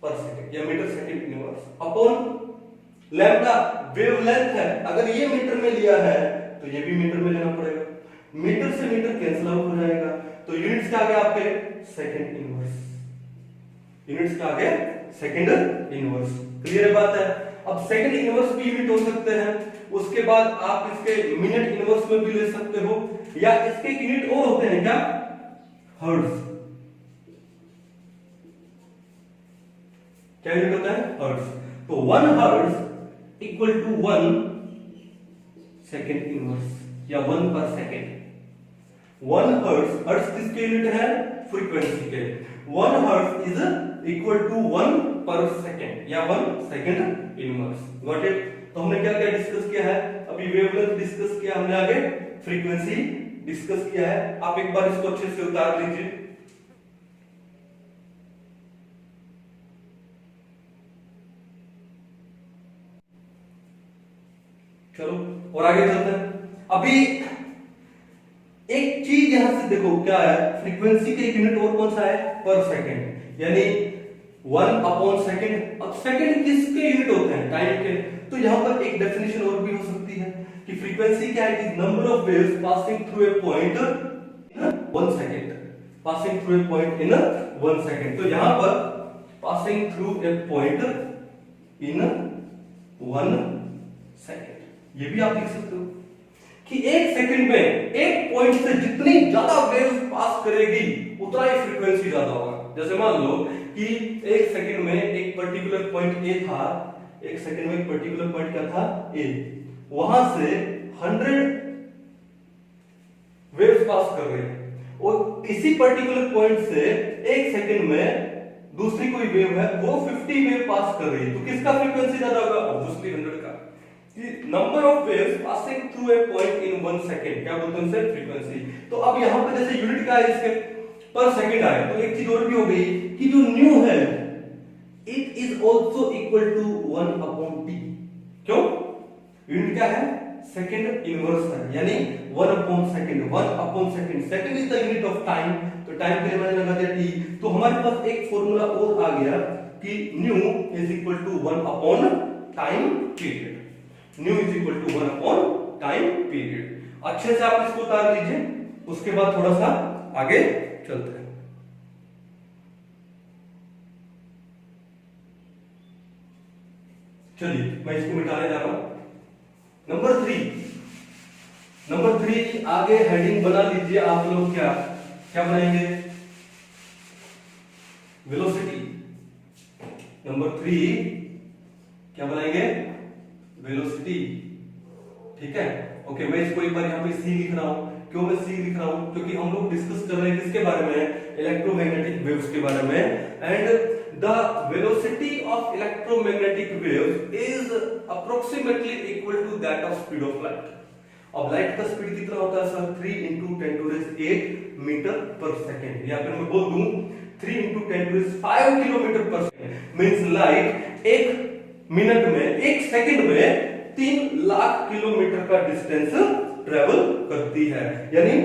पर सेकेंड या metre second inverse, upon lambda wavelength है, अगर ये मीटर में लिया है तो ये भी मीटर में लेना पड़ेगा। मीटर से मीटर कैंसिल आउट हो जाएगा, तो यूनिट्स क्या आ गया आपके, सेकेंड इनवर्स। यूनिट्स क्या आ गए, सेकेंड इनवर्स। क्लियर बात है। अब सेकेंड इनवर्स भी यूनिट हो सकते हैं, उसके बाद आप इसके मिनट इनवर्स में भी ले सकते हो, या इसके यूनिट और होते हैं क्या, हर्ट्ज। क्या यूनिट होता है, हर्ट्ज। तो 1 hertz equal to 1 second inverse या 1 पर सेकेंड। 1 हर्ट्ज, हर्ट्ज किसके यूनिट है, फ्रीक्वेंसी के। 1 hertz is equal to 1 per second या 1 सेकेंड इनवर्स। Got it. तो हमने क्या क्या डिस्कस किया है, अभी वेवलेंथ डिस्कस किया हमने, आगे फ्रीक्वेंसी डिस्कस किया है। आप एक बार इसको अच्छे से उतार लीजिए। चलो और आगे चलते हैं। अभी एक चीज यहां से देखो क्या है, फ्रीक्वेंसी के एक यूनिट और कौन सा है, पर सेकेंड, यानी 1 अपॉन सेकेंड। अब सेकेंड किसके यूनिट होते हैं, टाइम के। तो यहां पर एक डेफिनेशन और भी हो सकती है कि फ्रीक्वेंसी क्या है, is number of waves passing through a point in 1 second. Passing through a point in 1 second. तो यहां पर passing through a point in 1 second, ये भी आप लिख सकते हो कि 1 सेकंड में एक पॉइंट से जितनी ज्यादा वेव्स पास करेगी उतना ही फ्रीक्वेंसी ज्यादा होगा। जैसे मान लो कि 1 सेकंड में एक पर्टिकुलर पॉइंट ए था, 1 सेकंड में एक पर्टिकुलर पॉइंट क्या था, ए, वहां से 100 वेव्स पास कर रही है, और इसी पर्टिकुलर पॉइंट से 1 सेकंड में दूसरी कोई वेव है वो 50 वेव पास कर रही है, तो किसका फ्रीक्वेंसी ज्यादा होगा, ऑब्वियसली 100 का। Number of waves passing through a point in 1 second, क्या बोलते हैं इसे, फ्रीक्वेंसी। तो अब यहां पर जैसे यूनिट क्या है इसके, पर सेकंड आए, तो एक चीज और भी हो गई कि जो न्यू है it is also equal to 1 upon T. क्यों, यूनिट क्या है, सेकंड इनवर्स है, यानी 1 upon second. 1 upon second, second is the unit of time, तो टाइम के लिए मैंने लगा दिया टी। तो हमारे पास एक फॉर्मूला और आ गया कि nu is equal to 1 upon time period. Nu is equal to 1 upon time period. अच्छे से आप इसको उतार लीजिए, उसके बाद थोड़ा सा आगे चलते हैं। चलिए मैं इसको मिटाने जा रहा हूं। नंबर 3 आगे हेडिंग बना लीजिए आप लोग। क्या क्या बनाएंगे? वेलोसिटी। नंबर 3 क्या बनाएंगे? वेलोसिटी। ठीक है, ओके। मैं इसको एक बार यहाँ पे सी लिख रहा हूं। क्यों मैं सी लिख रहा हूं? क्योंकि हम लोग डिस्कस कर रहे हैं किसके बारे में? इलेक्ट्रोमैग्नेटिक वेव्स के बारे में। And the velocity of electromagnetic waves is approximately equal to that of speed of light. अब लाइट का स्पीड कितना होता है सर? 3 × 10⁸ मीटर पर सेकेंड, या फिर मैं बोल दूं 3 × 10⁵ किलोमीटर पर सेकेंड। मींस लाइट एक मिनट में, एक सेकंड में 3 लाख किलोमीटर का डिस्टेंस ट्रेवल करती है। यानी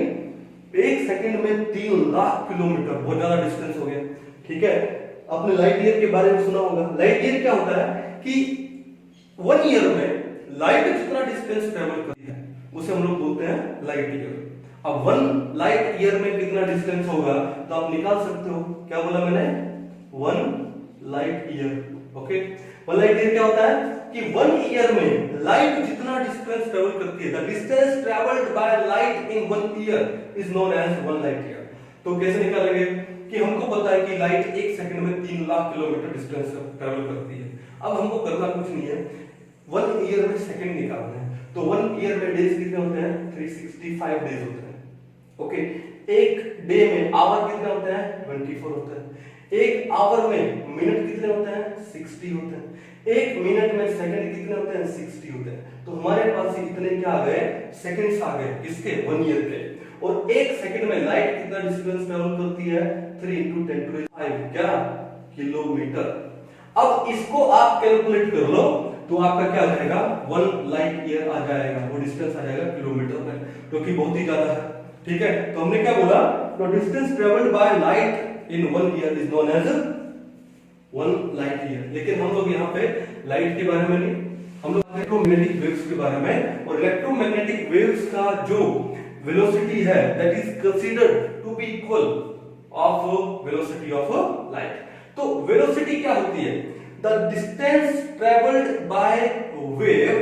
एक सेकंड में 3 लाख किलोमीटर, बहुत ज्यादा डिस्टेंस हो गया। ठीक है, आपने लाइट ईयर के बारे में सुना होगा। लाइट ईयर क्या होता है कि 1 ईयर में लाइट जितना डिस्टेंस ट्रेवल करती है उसे हम लोग बोलते हैं लाइट ईयर। अब 1 लाइट ईयर में कितना डिस्टेंस होगा तो आप निकाल सकते हो। क्या बोला मैंने? 1 light year. Okay, 1 light year क्या होता है कि 1 ईयर में लाइट जितना डिस्टेंस ट्रेवल करती है, the distance travelled by light in 1 year is known as 1 light year. तो कैसे निकालेंगे कि हमको पता है कि लाइट एक सेकंड में 3 लाख किलोमीटर डिस्टेंस ट्रेवल करती है। अब हमको करना कुछ नहीं है, 1 ईयर में सेकंड निकालना है। तो 1 ईयर में डेज कितने होते हैं? 365 डेज होते हैं। ओके, एक डे में आवर कितने होते हैं? 24 होते हैं। एक आवर में मिनट कितने होते हैं? 60 होते हैं। एक मिनट में सेकंड कितने होते हैं? 60 होते हैं। तो हमारे पास इतने क्या आ गए? सेकंड्स आ गए। किसके? 1 ईयर के। और एक सेकंड में लाइट कितना डिस्टेंस ट्रेवल करती है? 3 × 10⁵ क्या किलोमीटर। अब इसको आप कैलकुलेट कर लो तो आपका क्या आ जाएगा? 1 लाइट ईयर आ जाएगा। वो डिस्टेंस आ जाएगा किलोमीटर में, क्योंकि बहुत ही ज्यादा है। ठीक है, तो हमने क्या बोला? तो distance travelled by light in 1 year is known as 1 light year. लेकिन हम लोग यहाँ पे लाइट के बारे में नहीं, हम लोग इलेक्ट्रोमैग्नेटिक वेव्स के बारे में। और इलेक्ट्रोमैग्नेटिक वेव्स का जो वेलोसिटी है that is considered to be equal of velocity of light. तो वेलोसिटी क्या होती है? The distance travelled by wave,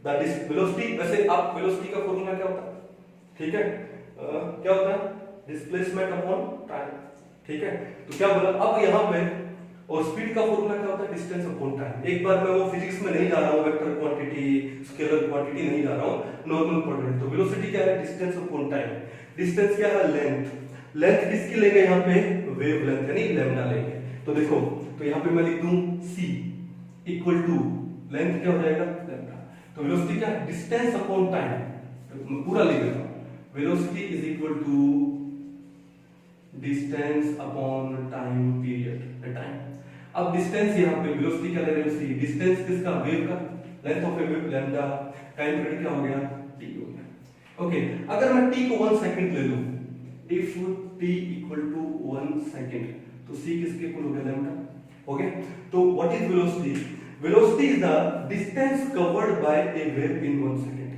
the velocity. वैसे आप वेलोसिटी का फॉर्मूला क्या होता है? ठीक है, क्या होता है? Displacement upon time. ठीक है, तो क्या बोला अब यहां पे? और स्पीड का फॉर्मूला क्या होता है? Distance upon time. एक बार मैं वो फिजिक्स में नहीं जा रहा हूं, वेक्टर क्वांटिटी, स्केलर क्वांटिटी नहीं जा रहा हूं, नॉर्मल क्वांटिटी। तो वेलोसिटी क्या है? Distance upon time. डिस्टेंस क्या है? लेंथ। लेंथ किसकी लेंगे यहाँ पे? वेव लेंथ, यानी लैम्डा लेंगे। तो देखो, तो यहाँ पे मैं लिख दूं c इक्वल टू लेंथ क्या हो जाएगा? लैम्डा। तो वेलोसिटी क्या? Distance upon time. तो पूरा लिख देता हूं, velocity is equal to distance upon time period, time. अब डिस्टेंस यहाँ पे वेलोसिटी क्या ले रहे हो? c। डिस्टेंस किसका? वेव का। Length of a wave lambda. Time period क्या हो गया? t हो गया। ओके, अगर मैं t को 1 सेकंड ले लूं, if t equal to 1 second, तो c किसके इक्वल हो गया? लैम्डा। ओके, तो what is velocity? Velocity is the distance covered by a wave in 1 second.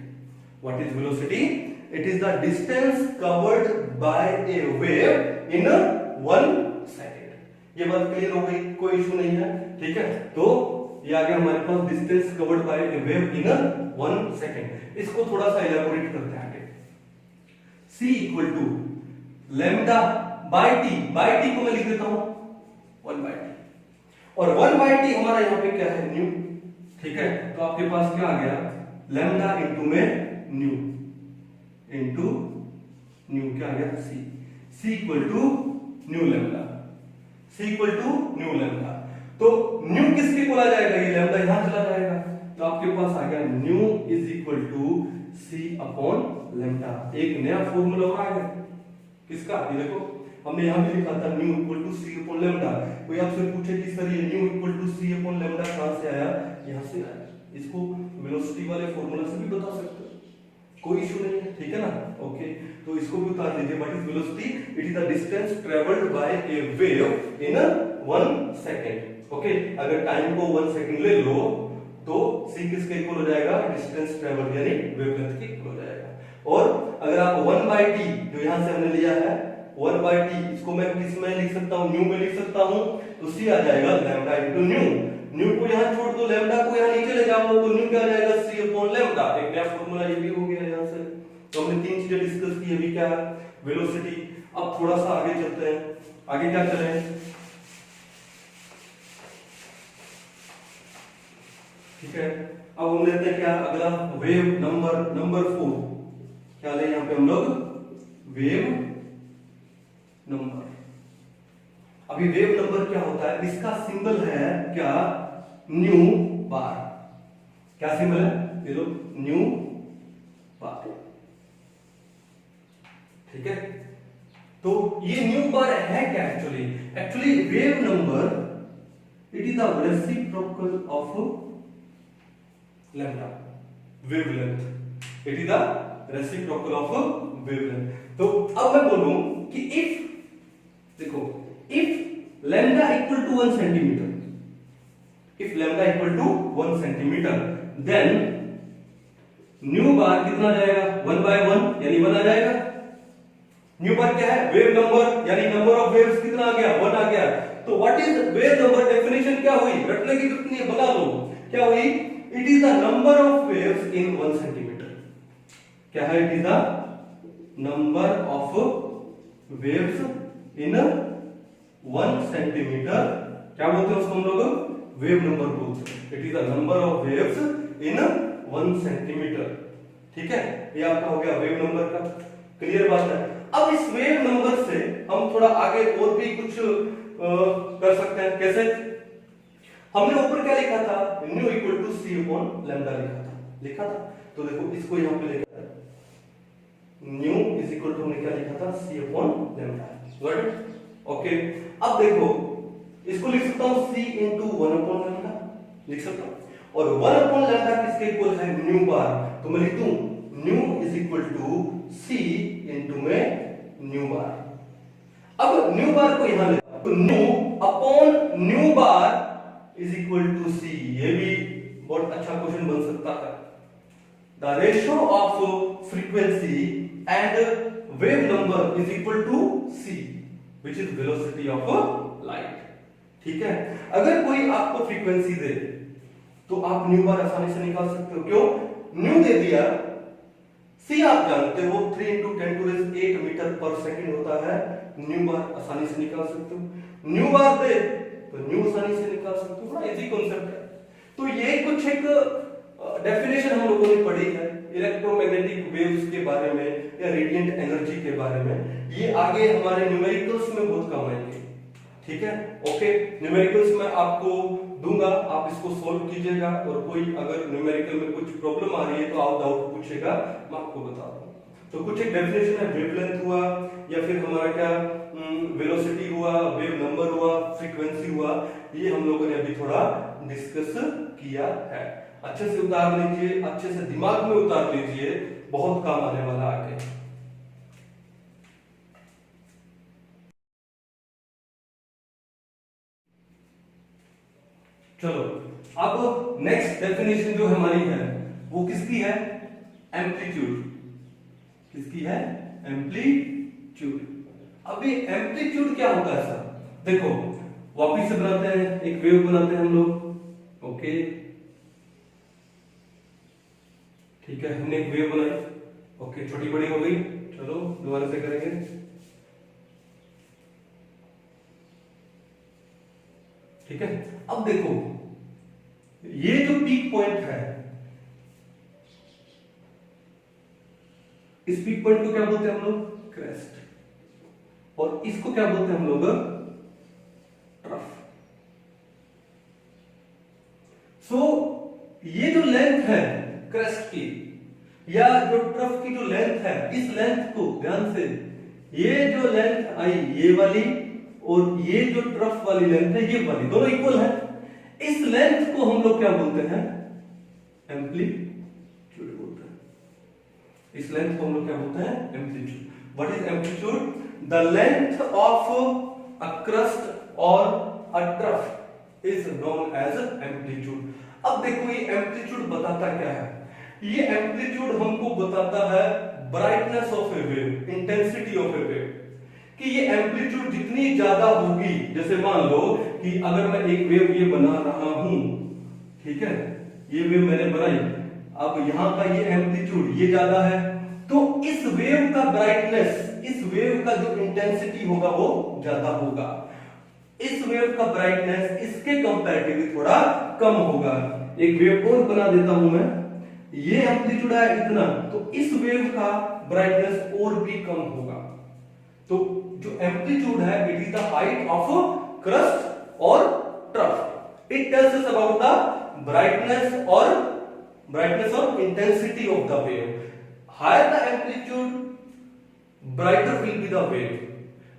What is velocity? It is the distance covered by a wave in 1 second. ये बात clear हो गई? कोई issue नहीं है। ठीक है, तो ये आ गया हमारे पास distance covered by a wave in 1 second. इसको थोड़ा सा इलैबोरेट करते हैं आगे। c equal to lambda by T. By T को मैं लिख देता हूं 1 बाय टी, और 1 बाय टी हमारा यहां पे क्या है? न्यू। ठीक है, तो आपके पास क्या आ गया? लैम्डा इनटू में न्यू, इनटू न्यू क्या आ गया? c equal to nu lambda. c equal to nu lambda. तो न्यू किसके इक्वल आ जाएगा? ये लैम्डा यहां चला जाएगा, तो आपके पास आ गया nu is equal to c upon lambda. एक नया फॉर्मूला और आ गया किसका? ये देखो, हमने यहां भी लिखा था nu equal to c upon lambda. कोई आपसे पूछे कि सर ये nu equal to c upon lambda कहां से आया? यहां से आया। इसको वेलोसिटी वाले फॉर्मूला से भी बता सकते हो, कोई इशू नहीं है। ठीक है ना? ओके, तो इसको भी उतार लीजिए। What is velocity? It is the distance travelled bye a wave in 1 second. Okay, अगर टाइम को 1 सेकंड ले लो तो c किसके इक्वल हो जाएगा, डिस्टेंस ट्रेवल यानी वेवलेंथ के इक्वल हो जाएगा। और अगर आप 1/t जो यहां से हमने लिया है 1/t, इसको मैं किस में लिख सकता हूं, न्यू में लिख सकता हूं, तो c आ जाएगा लैम्डा इनटू न्यू। न्यू को यहां छोड़ दो, लैम्डा को यहां नीचे ले जाओ, तो न्यू क्या आ जाएगा, c अपॉन लैम्डा। एक नया फार्मूला ये भी हो गया यहां से। तो हमने तीन चीजें डिस्कस की, अभी क्या वेलोसिटी। अब थोड़ा सा आगे चलते हैं, आगे क्या करें, ठीक है। अब हम लेते हैं क्या अगला, वेव नंबर 4। क्या ले यहां पे हम लोग, वेव नंबर। अभी वेव नंबर क्या होता है, इसका सिंबल है क्या, न्यू बार। क्या सिंबल है, ये लो न्यू बार, ठीक है। तो ये न्यू बार है क्या actually wave number it is the reciprocal of lambda wavelength, it is the reciprocal of wavelength. तो अब मैं बोलूं कि इफ, देखो, if lambda equal to 1 centimetre, if lambda equal to 1 centimetre, then nu bar कितना जाएगा, 1/1 यानी 1 आ जाएगा। न्यू बार क्या है, वेव नंबर यानी नंबर ऑफ वेव्स कितना आ गया, 1 आ गया। तो what is wave number, definition क्या हुई, रटने की जरूरत नहीं है, बना लो। क्या हुई, it is the number of waves in 1 centimetre. क्या है, it is the number of waves in 1 centimetre. क्या बोलते हैं उसको हम लोग, वेव नंबर बोलते हैं। It is the number of waves in 1 centimetre, ठीक है। ये आपका हो गया वेव नंबर का, क्लियर बात है। अब इस वेव नंबर से हम थोड़ा आगे और भी कुछ कर सकते हैं। कैसे, हमने ऊपर क्या लिखा था, nu equal to c upon lambda लिखा था। तो देखो इसको यहां पे लिखा है, न्यू इज इक्वल टू, हमने क्या लिखा था, c upon lambda, right. Okay, अब देखो इसको लिख सकता हूं c इंटू 1 अपॉन लैम्डा, लिख सकता हूं। और 1 अपॉन लैम्डा किसके इक्वल है, न्यू बार। तो मैं लिख दूं nu is equal to c into में न्यू बार। अब न्यू बार को यहां ले, तो nu upon nu bar is equal to c। ये भी बहुत अच्छा क्वेश्चन बन सकता है। The ratio of frequency and wave number is equal to c, which is velocity of light, ठीक है। अगर कोई आपको फ्रीक्वेंसी दे तो आप न्यू बार आसानी से निकाल सकते हो। क्यों, न्यू दे दिया, c आप जानते हो 3 × 10⁸ मीटर पर सेकंड होता है, न्यू बार आसानी से निकाल सकते हो। न्यू बार दे तो न्यू आसानी से निकाल सकते हो, बड़ा इजी कॉन्सेप्ट है। तो ये कुछ एक डेफिनेशन हम लोगों ने पढ़ी है इलेक्ट्रोमैग्नेटिक वेव्स के बारे में या रेडिएंट एनर्जी के बारे में। ये आगे हमारे न्यूमेरिकल्स में बहुत काम आएंगे, ठीक है। ओके, न्यूमेरिकल्स में आपको दूंगा, आप इसको सोल्व कीजिएगा। और कोई अगर न्यूमेरिकल में कुछ प्रॉब्लम आ रही है तो आप डाउट पूछेगा, मैं आपको बता दूं। तो कुछ एक डेफिनेशन है, वेवलेंथ हुआ या फिर हमारा क्या वेलोसिटी हुआ, वेव नंबर हुआ, फ्रीक्वेंसी हुआ, ये हम लोगों ने अभी थोड़ा डिस्कस किया है। अच्छे से उतार लीजिए, अच्छे से दिमाग में उतार लीजिए, बहुत काम आने वाला आगे। चलो, अब नेक्स्ट डेफिनेशन जो हमारी है वो किसकी है, एम्पलीट्यूड। किसकी है, एम्पलीट्यूड। अब ये एम्पलीट्यूड क्या होता है सर, देखो वापिस से बनाते हैं, एक वेव बनाते हैं हम लोग। ओके, ठीक है, हमने एक वेव बनाई। ओके, छोटी बड़ी हो गई, चलो दोबारा से करेंगे। ठीक है, अब देखो ये जो पीक पॉइंट है, इस पीक पॉइंट को क्या बोलते हैं हम लोग, क्रेस्ट। और इसको क्या बोलते हैं हम लोग, ट्रफ। सो ये जो लेंथ है क्रेस्ट की या जो ट्रफ की जो लेंथ है, इस लेंथ को ध्यान से, ये जो लेंथ आई ये वाली और ये जो ट्रफ वाली लेंथ है ये वाली, दोनों इक्वल है। इस लेंथ को हम लोग क्या बोलते हैं, एम्पलीट्यूड बोलते हैं। इस लेंथ को हम लोग क्या बोलते हैं, amplitude. What is amplitude, the length of a crest और a trough is known as amplitude. अब देखो ये एम्पलीट्यूड बताता क्या है, ये एम्पलीट्यूड हमको बताता है brightness of a wave, intensity of a wave, कि ये एम्पलीट्यूड जितनी ज्यादा होगी, जैसे मान लो कि अगर मैं एक वेव ये बना रहा हूं, ठीक है, ये वेव मैंने बनाई, अब यहां का ये एम्पलीट्यूड ये ज्यादा है, तो इस वेव का ब्राइटनेस, इस वेव का जो इंटेंसिटी होगा वो ज्यादा होगा, इस वेव का ब्राइटनेस इसके कंपैरेटिवली थोड़ा कम होगा। एक वेव और बना देता हूं मैं, ये एम्पलीट्यूड है इतना, तो इस वेव का ब्राइटनेस और भी कम होगा। तो जो एम्पलीट्यूड है it is the height of crest और trough, it tells us about the brightness और intensity of the wave. Higher the amplitude, brighter will be the wave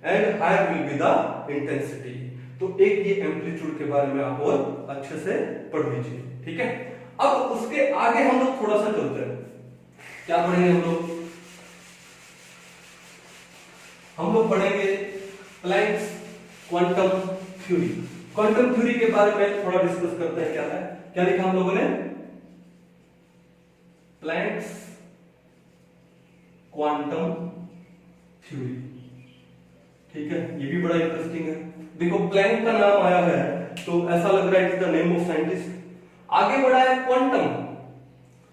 and higher will be the intensity। तो एक ये amplitude के बारे में आप और अच्छे से पढ़ लीजिए, ठीक है। अब उसके आगे हम लोग थोड़ा सा चलते हैं, क्या पढ़ेंगे हम लोग पढ़ेंगे Planck's quantum theory. Quantum theory के बारे में थोड़ा डिस्कस करते हैं, क्या है, क्या लिखा हम लोगों ने, प्लैंक्स क्वांटम थ्योरी, ठीक है, ये भी बड़ा इंटरेस्टिंग है। देखो प्लैंक का नाम आया है तो ऐसा लग रहा है it is the name of scientist. आगे बढ़ा है क्वांटम।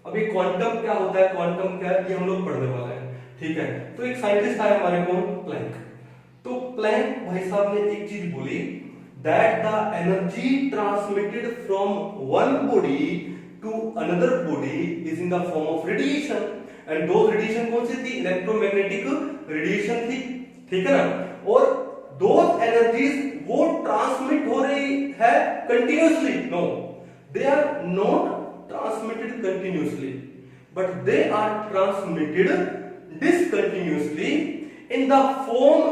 अब ये क्वांटम क्या होता है, क्वांटम क्या है, ये हम लोग पढ़ने वाले हैं, ठीक है। तो एक साइंटिस्ट आया हमारे को, प्लैंक। तो प्लैंक भाई साहब ने एक चीज बोली, that the energy transmitted from one body to another body is in the form of radiation, and दो रेडिएशन कौन सी थी, इलेक्ट्रोमैग्नेटिक रेडिएशन थी, ठीक है ना। और दो एनर्जीज वो ट्रांसमिट हो रही है continuously, no they are not transmitted continuously, but they are transmitted discontinuously in the form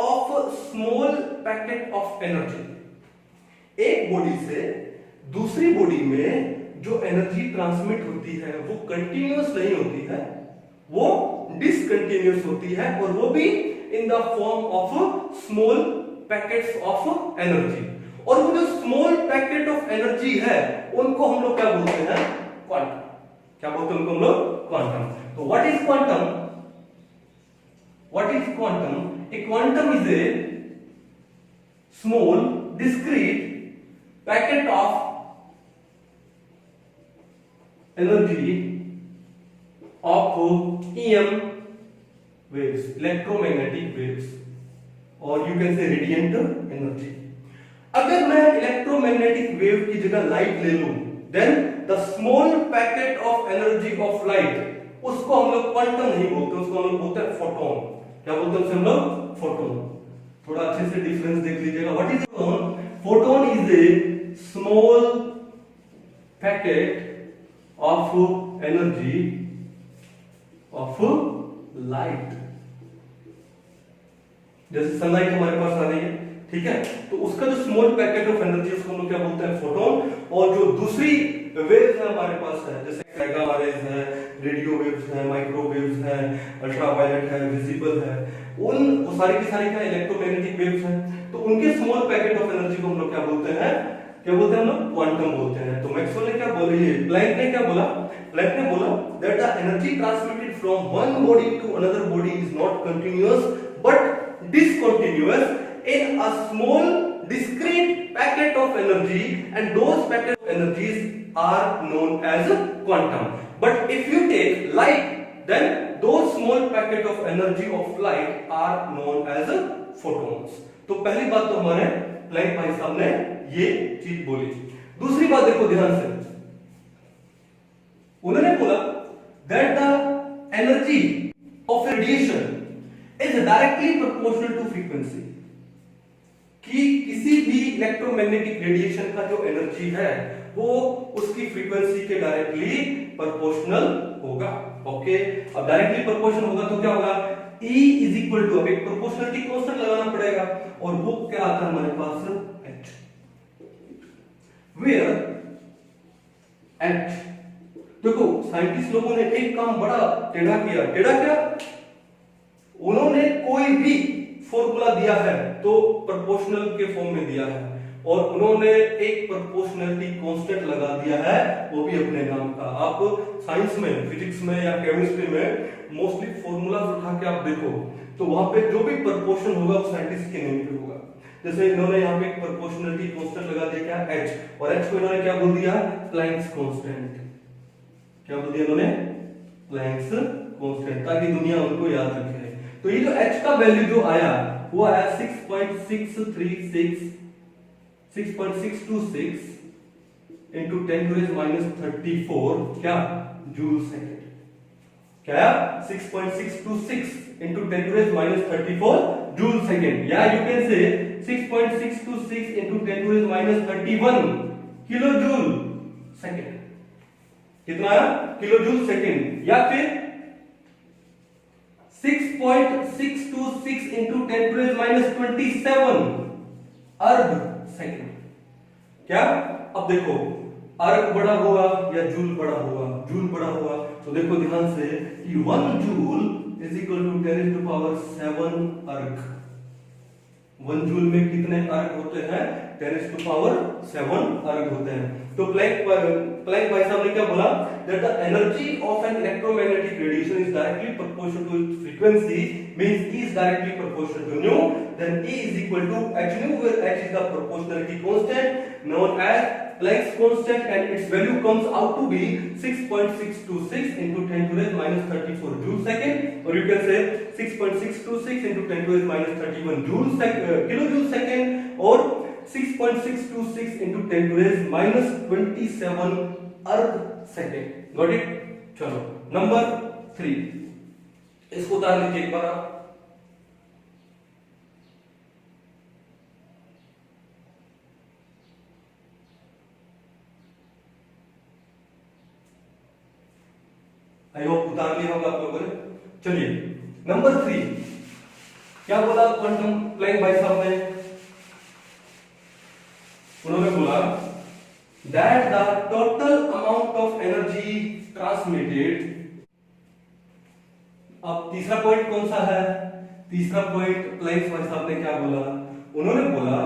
of small packet of energy. एक बॉडी से दूसरी बॉडी में जो एनर्जी ट्रांसमिट होती है वो कंटिन्यूअस नहीं होती है, वो डिसकंटिन्यूअस होती है, और वो भी इन the form of small packets of energy. और वो जो स्मॉल पैकेट ऑफ एनर्जी है उनको हम लोग क्या बोलते हैं, क्वांटम। क्या बोलते हैं उनको हम लोग, क्वांटम। तो what is quantum, what is quantum, A quantum is a small discrete packet of energy of EM waves, electromagnetic waves, और you can say radiant energy। अगर मैं इलेक्ट्रोमैग्नेटिक वेव की जगह लाइट ले लूं, then the small packet of energy of light, उसको हम लोग क्वांटम नहीं बोलते, उसको हम लोग बोलते हैं फोटोन। क्या बोलते हैं उसे हम लोग, फोटोन। थोड़ा अच्छे से डिफरेंस देख लीजिएगा। What is photon, photon is a small packet of energy of light. जैसे सनलाइट हमारे पास आ रही है, ठीक है, तो उसका जो स्मॉल पैकेट ऑफ एनर्जी उसको हम लोग क्या बोलते हैं, फोटोन। और जो दूसरी वेव्स है हमारे पास है, जैसे गामा रेज है, रेडियो वेव्स है, माइक्रोवेव्स है, अल्ट्रावायलेट है, विजिबल है, उन वो सारी की सारी क्या इलेक्ट्रोमैग्नेटिक वेव्स हैं। तो उनके स्मॉल पैकेट ऑफ एनर्जी को हम लोग क्या बोलते हैं, क्या बोलते हैं हम लोग, क्वांटम बोलते हैं। तो मैक्सवेल ने क्या बोला, ये प्लैंक ने क्या बोला, प्लैंक ने बोला that the energy transmitted from one body to another body is not continuous but discontinuous in a small discrete packet of energy, and those packet of energies are known as quantum। But if you take light, then those small packet of energy of light are known as photons। तो पहली बात तो हमारे Planck भाई साहब ने ये चीज बोली। दूसरी बात देखो ध्यान से, उन्होंने बोला that the energy of radiation is directly proportional to frequency, कि किसी भी इलेक्ट्रोमैग्नेटिक रेडिएशन का जो एनर्जी है वो उसकी फ्रीक्वेंसी के डायरेक्टली प्रोपोर्शनल होगा। ओके, अब डायरेक्टली प्रोपोर्शनल होगा तो क्या होगा, E इज इक्वल टू, अब एक प्रोपोर्शनलिटी कांस्टेंट लगाना पड़ेगा, और वो क्या आता है हमारे पास, H, वेयर H। देखो साइंटिस्ट लोगों ने एक काम बड़ा टेढ़ा किया। टेढ़ा क्या, उन्होंने कोई भी फॉर्मूला दिया है तो प्रोपोर्शनल के फॉर्म में दिया है, और उन्होंने एक प्रोपोर्शनैलिटी कांस्टेंट लगा दिया है, वो भी अपने नाम का। आप साइंस में, फिजिक्स में या केमिस्ट्री में मोस्टली फॉर्मूला उठा के आप देखो तो वहां पे जो भी प्रोपोर्शन होगा वो साइंटिस्ट के नेम पे होगा। जैसे इन्होंने यहाँ पे एक प्रोपोर्शनैलिटी कांस्टेंट लगा दिया, क्या h, और h को इन्होंने क्या बोल दिया, प्लैंक्स कांस्टेंट। क्या बोल दिया इन्होंने, प्लैंक्स कांस्टेंट, ताकि दुनिया उनको याद रखे। तो ये जो h का वैल्यू जो आया वो आया 6.626 into 10 to the minus 34 क्या जूल सेकेंड। क्या 6.626 into 10 to the minus 34 joule second, या you can say 6.626 into 10 to the minus 31 kilo joule second. कितना आया, किलो जूल सेकेंड। या फिर 6.626 into 10 to the minus 27 अर्ग सेकेंड। क्या, अब देखो अर्ग बड़ा हुआ या जूल बड़ा हुआ, जूल बड़ा हुआ तो देखो ध्यान से कि 1 joule is equal to 10 to the power 7 अर्ग। 1 जूल में कितने अर्ग होते हैं, 10 to the power 7 अर्ग होते हैं। तो प्लैंक भाई साहब ने क्या बोला, that the energy of an electromagnetic radiation is directly proportional to its frequency, means E is directly proportional to nu, then E is equal to h nu, where h is the proportionality constant known as Planck's constant, and its value comes out to be 6.626 into 10 to the minus 34 joule second, or you can say 6.626 into 10 to the minus 31 kilojoule second, or 6.626 into 10 to the minus 27 अर्ग second. Got it. चलो number 3, इसको उतार लीजिए एक बार आप। I hope उतार लिया होगा आप लोगों ने। चलिए नंबर 3 क्या बोला क्वांटम प्लैंक भाई साहब ने, उन्होंने बोला that the total amount of energy transmitted। अब तीसरा पॉइंट कौन सा है, तीसरा पॉइंट प्लैंक भाई साहब ने क्या बोला, उन्होंने बोला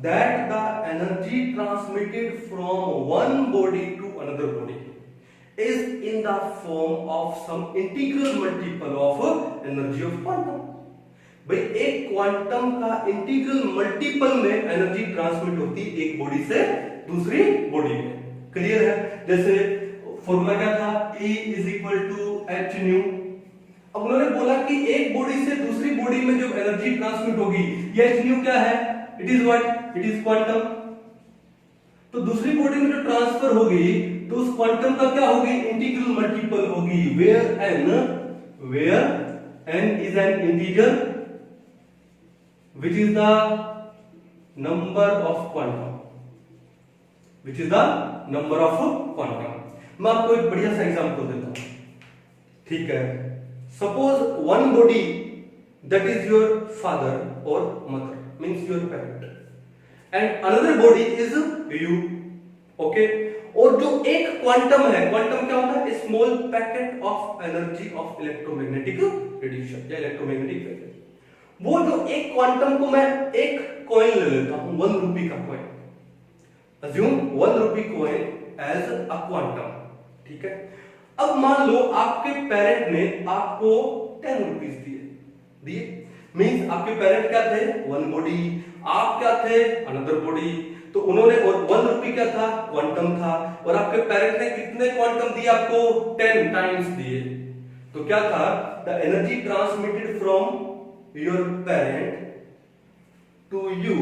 that the energy transmitted from one body to another body is in the form of some integral multiple of energy of quantum। भाई एक क्वांटम का इंटीग्रल मल्टीपल में एनर्जी ट्रांसमिट होती है एक बॉडी से दूसरी बॉडी में। क्लियर है। जैसे फॉर्मूला क्या था, E is equal to h nu। अब उन्होंने बोला कि एक बॉडी से दूसरी बॉडी में जो एनर्जी ट्रांसमिट होगी ये h nu क्या है, it is what, it is quantum. तो दूसरी बॉडी में जो ट्रांसफर होगी तो उस क्वांटम का क्या होगी, इंटीग्रल मल्टीपल होगी, where n is an integer which is the number of quantum, which is the number of quantum। मैं आपको एक बढ़िया सा एग्जांपल देता हूं, ठीक है। Suppose one body that is your father और mother, means your parent, and another body is you, okay. और जो एक क्वांटम है, क्वांटम क्या होता है, small packet of energy of electromagnetic radiation या इलेक्ट्रोमैग्नेटिक वेव। वो जो एक क्वांटम को मैं एक कॉइन ले लेता हूं, 1 रुपए का कॉइन, अज्यूम 1 रुपए कॉइन एज अ क्वांटम, ठीक है। अब मान लो आपके पेरेंट ने आपको 10 रुपीस दिए, मींस आपके पेरेंट क्या थे, 1 बॉडी, आप क्या थे, अनदर बॉडी। तो उन्होंने, और 1 रुपए क्या था, क्वांटम था, और आपके पेरेंट ने कितने क्वांटम दिए आपको, 10 टाइम्स दिए। तो क्या था, the energy transmitted from your parent to you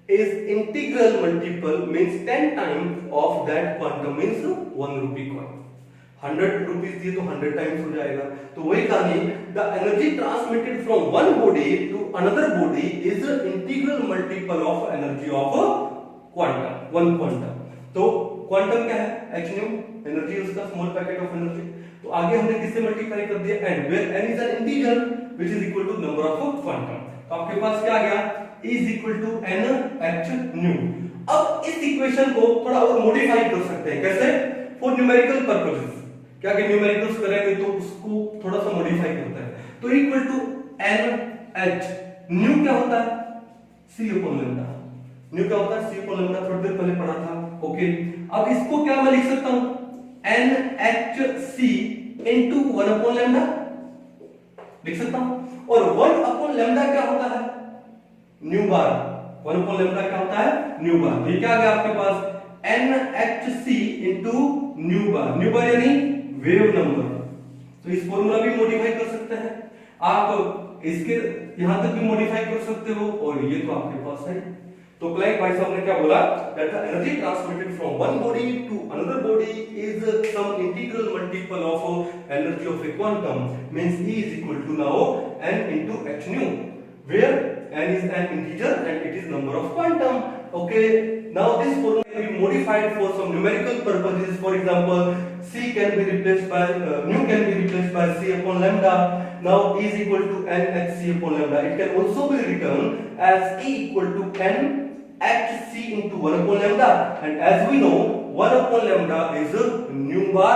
is integral multiple, means 10 times of that quantum, means 1 rupee coin। 100 rupees दिए तो 100 times हो जाएगा। तो वही कहानी, the energy transmitted from one body to another body is the integral multiple of energy of quantum, one quantum। तो quantum क्या है, h nu, एनर्जी उसका स्मॉल पैकेट ऑफ एनर्जी। तो आगे हमने किससे मल्टीप्लाई कर दिया, n, where n is an integer which is equal to number of quantum। तो आपके पास क्या आ गया, E is equal to n h nu। अब इस इक्वेशन को थोड़ा और मॉडिफाई कर सकते हैं, कैसे, फॉर न्यूमेरिकल पर्पसेस। क्या कि न्यूमेरिकल्स करेंगे तो उसको थोड़ा सा मॉडिफाई करते हैं। तो equal to n h, nu क्या होता है, c upon lambda, न्यू क्या होता है, सी अपॉन लैम्डा, थोड़ी देर पहले पढ़ा था। ओके, अब इसको क्या मैं लिख सकता हूं, NHC इनटू 1 अपॉन लैम्डा लिख सकता हूं। और 1 अपॉन लैम्डा क्या होता है, न्यू बार। 1 अपॉन लैम्डा क्या होता है, न्यू बार। ये क्या आ गया आपके पास, NHC इनटू न्यू बार यानी वेव नंबर। तो इस फॉर्मूला भी मॉडिफाई कर सकते हैं आप, इसके यहां तक भी मॉडिफाई कर सकते हो, और ये तो आपके पास है। तो प्लैंक भाई साहब ने क्या बोला, that the energy transmitted from one body to another body is some integral multiple of energy of a quantum, means E is equal to now n into h nu, where n is an integer and it is number of quantum. Okay, now this formula can be modified for some numerical purposes. For example, c can be replaced by nu can be replaced by c upon lambda. Now E is equal to n h c upon lambda. It can also be written as E equal to n hc into 1 upon lambda, and as we know 1 upon lambda is a nu bar,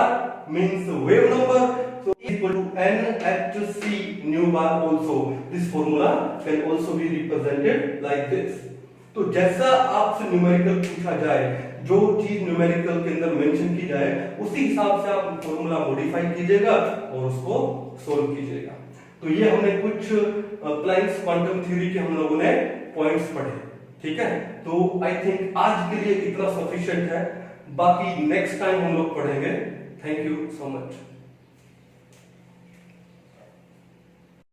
means wave number. So E equal to n hc nu bar also. This formula can also be represented like this. तो जैसा आपसे numerical पूछा जाए, जो चीज numerical के अंदर mention की जाए, उसी हिसाब से आप फॉर्मूला मॉडिफाई कीजिएगा और उसको सोल्व कीजिएगा। तो ये हमने कुछ प्लैंक्स क्वांटम थ्योरी के हम लोगों ने पॉइंट्स पढ़े, ठीक है। तो आई थिंक आज के लिए इतना सफिशिएंट है, बाकी नेक्स्ट टाइम हम लोग पढ़ेंगे। Thank you so much.